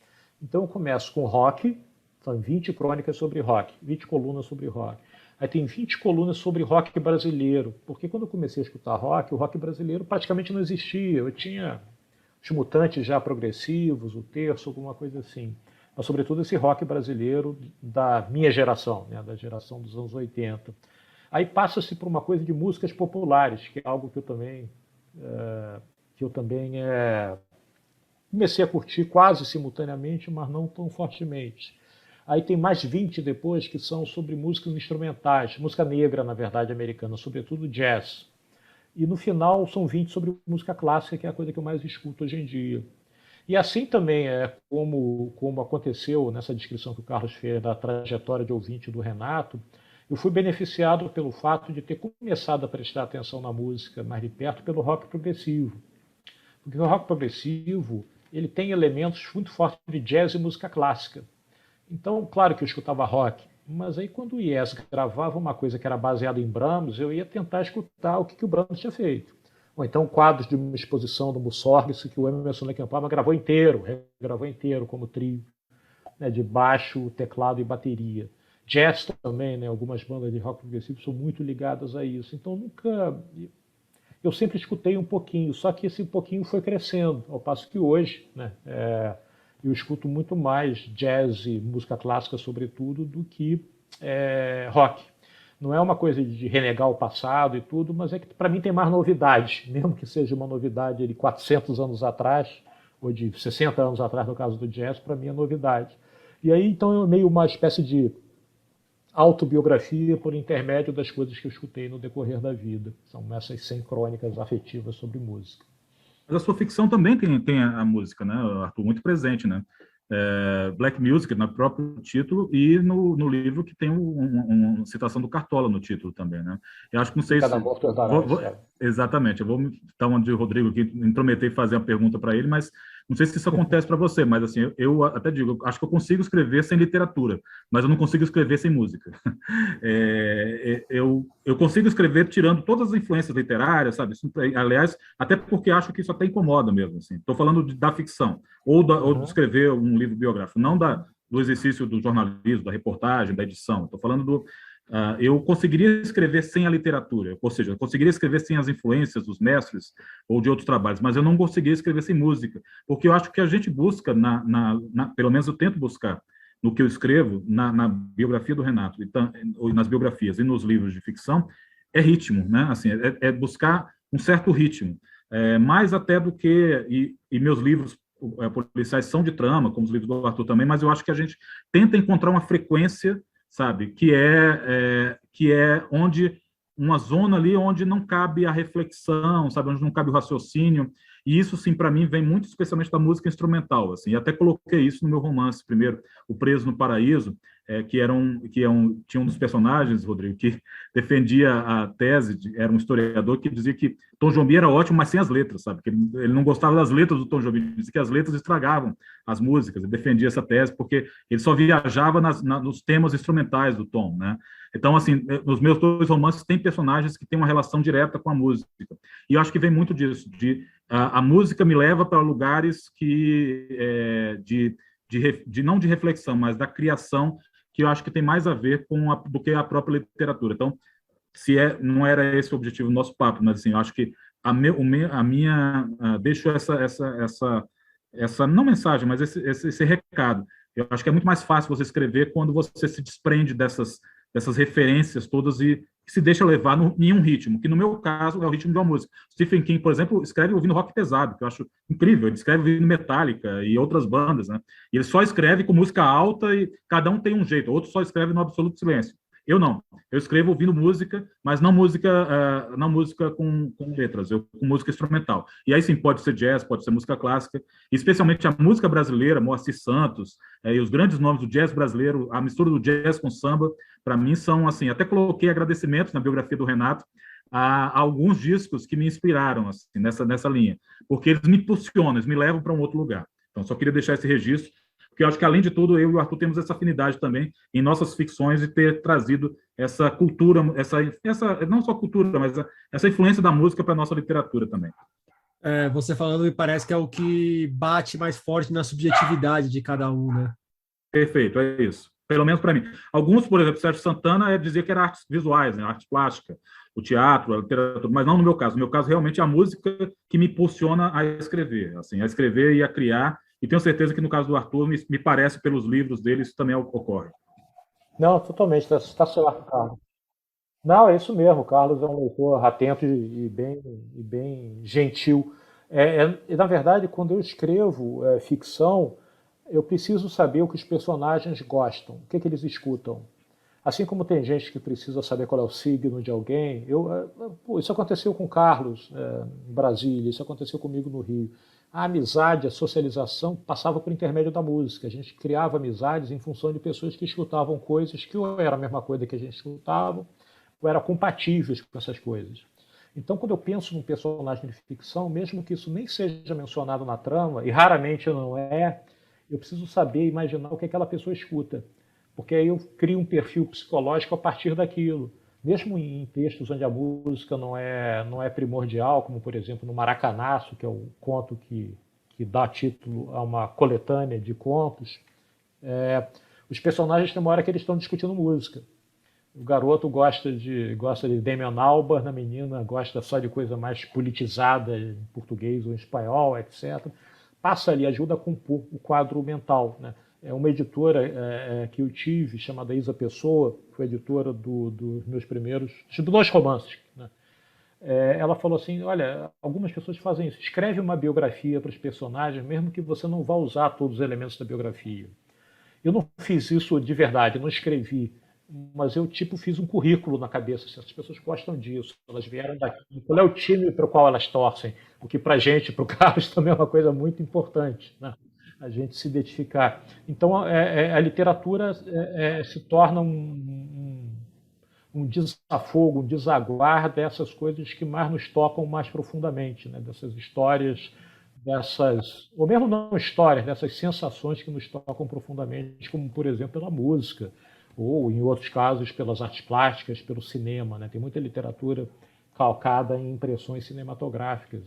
Então eu começo com rock, São 20 crônicas sobre rock, 20 colunas sobre rock. Aí tem 20 colunas sobre rock brasileiro, porque quando eu comecei a escutar rock, o rock brasileiro praticamente não existia. Eu tinha os Mutantes já progressivos, o Terço, alguma coisa assim. Mas, sobretudo, esse rock brasileiro da minha geração, né, da geração dos anos 80. Aí passa-se por uma coisa de músicas populares, que é algo que eu também comecei a curtir quase simultaneamente, mas não tão fortemente. Aí tem mais 20 depois que são sobre músicas instrumentais, música negra, na verdade, americana, sobretudo jazz. E no final são 20 sobre música clássica, que é a coisa que eu mais escuto hoje em dia. E assim também como aconteceu nessa descrição que o Carlos fez da trajetória de ouvinte do Renato, eu fui beneficiado pelo fato de ter começado a prestar atenção na música mais de perto pelo rock progressivo. Porque o rock progressivo ele tem elementos muito fortes de jazz e música clássica. Então, claro que eu escutava rock, mas aí quando o Yes gravava uma coisa que era baseada em Brahms, eu ia tentar escutar o que o Brahms tinha feito. Ou então quadros de uma exposição do Mussorgsky que o Emerson Lake and Palmer gravou inteiro como trio, né, de baixo, teclado e bateria. Jazz também, né, algumas bandas de rock progressivo são muito ligadas a isso. Então eu sempre escutei um pouquinho, só que esse pouquinho foi crescendo, ao passo que hoje, né, eu escuto muito mais jazz e música clássica, sobretudo, do que rock. Não é uma coisa de renegar o passado e tudo, mas é que para mim tem mais novidade, mesmo que seja uma novidade de 400 anos atrás, ou de 60 anos atrás, no caso do jazz, para mim é novidade. E aí, então, é meio uma espécie de autobiografia por intermédio das coisas que eu escutei no decorrer da vida. São essas 100 crônicas afetivas sobre música. Mas a sua ficção também tem a música, né, Arthur, muito presente, né? Black Music, no próprio título, e no livro que tem uma citação do Cartola no título também, né? Eu acho que não sei Cada se... morto herdará. Exatamente, eu vou estar onde o Rodrigo aqui, intrometer e fazer a pergunta para ele, mas não sei se isso acontece para você, mas assim, eu até digo, acho que eu consigo escrever sem literatura, mas eu não consigo escrever sem música. Eu consigo escrever tirando todas as influências literárias, sabe? Isso, aliás, até porque acho que isso até incomoda mesmo. Estou falando da ficção, ou de escrever um livro biográfico, não do exercício do jornalismo, da reportagem, da edição. Estou falando eu conseguiria escrever sem a literatura, ou seja, eu conseguiria escrever sem as influências dos mestres ou de outros trabalhos, mas eu não conseguiria escrever sem música, porque eu acho que a gente busca, pelo menos eu tento buscar, no que eu escrevo, na biografia do Renato, ou nas biografias e nos livros de ficção, é ritmo, né? Assim, buscar um certo ritmo, mais até do que... E meus livros policiais são de trama, como os livros do Arthur também, mas eu acho que a gente tenta encontrar uma frequência, sabe, que é onde uma zona ali onde não cabe a reflexão, sabe, onde não cabe o raciocínio, e isso, sim, para mim, vem muito especialmente da música instrumental, assim, e até coloquei isso no meu romance, primeiro, O Preso no Paraíso, tinha um dos personagens, Rodrigo, que defendia a tese, era um historiador que dizia que Tom Jobim era ótimo, mas sem as letras, sabe, que ele não gostava das letras do Tom Jobim, dizia que as letras estragavam as músicas, ele defendia essa tese porque ele só viajava nos temas instrumentais do Tom, né? Então, assim, nos meus 2 romances tem personagens que têm uma relação direta com a música, e eu acho que vem muito disso, a música me leva para lugares não de reflexão, mas da criação, que eu acho que tem mais a ver do que a própria literatura. Então, não era esse o objetivo do nosso papo, mas assim, eu acho que deixo essa não mensagem, mas esse recado. Eu acho que é muito mais fácil você escrever quando você se desprende dessas referências todas e se deixa levar em um ritmo, que no meu caso é o ritmo de uma música. Stephen King, por exemplo, escreve ouvindo rock pesado, que eu acho incrível. Ele escreve ouvindo Metallica e outras bandas, né? E ele só escreve com música alta e cada um tem um jeito. Outro só escreve no absoluto silêncio. Eu não. Eu escrevo ouvindo música, mas não música com letras, com música instrumental. E aí sim, pode ser jazz, pode ser música clássica, especialmente a música brasileira, Moacir Santos, e os grandes nomes do jazz brasileiro, a mistura do jazz com samba, para mim são, assim, até coloquei agradecimentos na biografia do Renato a alguns discos que me inspiraram assim, nessa linha, porque eles me impulsionam, eles me levam para um outro lugar. Então, só queria deixar esse registro, porque eu acho que, além de tudo, eu e o Arthur temos essa afinidade também em nossas ficções de ter trazido essa cultura, não só cultura, mas essa influência da música para a nossa literatura também. Você falando, me parece que é o que bate mais forte na subjetividade de cada um, né? Perfeito, é isso. Pelo menos para mim. Alguns, por exemplo, Sérgio Santana dizia que era artes visuais, né? Arte plástica, o teatro, a literatura, mas não no meu caso. No meu caso, realmente, é a música que me impulsiona a escrever, assim, a escrever e a criar. E tenho certeza que no caso do Arthur, me parece, pelos livros dele, isso também ocorre. Não, totalmente, está certo, Carlos. Não, é isso mesmo. O Carlos é um leitor atento e bem gentil. Na verdade, quando eu escrevo ficção, eu preciso saber o que os personagens gostam, o que eles escutam. Assim como tem gente que precisa saber qual é o signo de alguém, isso aconteceu com o Carlos em Brasília, isso aconteceu comigo no Rio. A amizade, a socialização passava por intermédio da música. A gente criava amizades em função de pessoas que escutavam coisas que ou era a mesma coisa que a gente escutava, ou eram compatíveis com essas coisas. Então, quando eu penso num personagem de ficção, mesmo que isso nem seja mencionado na trama, e raramente não é, eu preciso saber, imaginar o que aquela pessoa escuta. Porque aí eu crio um perfil psicológico a partir daquilo. Mesmo em textos onde a música não é primordial, como, por exemplo, no Maracanaço, que é o conto que dá título a uma coletânea de contos, os personagens têm uma hora que eles estão discutindo música. O garoto gosta de Damian Albarn, a menina gosta só de coisa mais politizada em português ou em espanhol, etc. Passa ali, ajuda a compor o quadro mental, né? É uma editora que eu tive, chamada Isa Pessoa, foi editora dos meus primeiros, dos 2 romances, né? Ela falou assim, olha, algumas pessoas fazem isso, escreve uma biografia para os personagens, mesmo que você não vá usar todos os elementos da biografia. Eu não fiz isso de verdade, não escrevi, mas eu fiz um currículo na cabeça, se as pessoas gostam disso, elas vieram daqui, qual é o time para o qual elas torcem, o que para a gente, para o Carlos, também é uma coisa muito importante, né? A gente se identificar. Então, a literatura se torna um desafogo, um desaguar dessas coisas que mais nos tocam mais profundamente, né? Dessas histórias, ou mesmo não histórias, dessas sensações que nos tocam profundamente, como, por exemplo, pela música, ou, em outros casos, pelas artes plásticas, pelo cinema, né? Tem muita literatura calcada em impressões cinematográficas.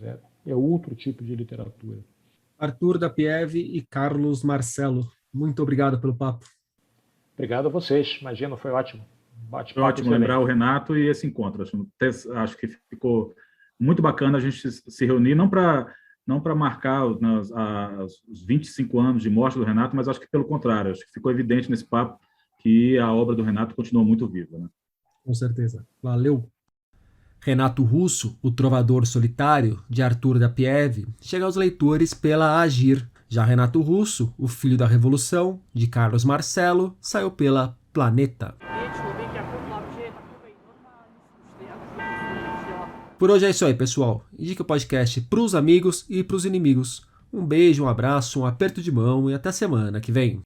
É outro tipo de literatura. Arthur da Pieve e Carlos Marcelo, muito obrigado pelo papo. Obrigado a vocês. Imagina, foi ótimo. Foi ótimo lembrar o Renato e esse encontro. Acho que ficou muito bacana a gente se reunir, não para marcar os 25 anos de morte do Renato, mas acho que pelo contrário, acho que ficou evidente nesse papo que a obra do Renato continuou muito viva, né? Com certeza. Valeu. Renato Russo, o trovador solitário, de Arthur da Pieve, chega aos leitores pela Agir. Já Renato Russo, o filho da Revolução, de Carlos Marcelo, saiu pela Planeta. Por hoje é isso aí, pessoal. Indique o podcast pros amigos e pros inimigos. Um beijo, um abraço, um aperto de mão e até semana que vem.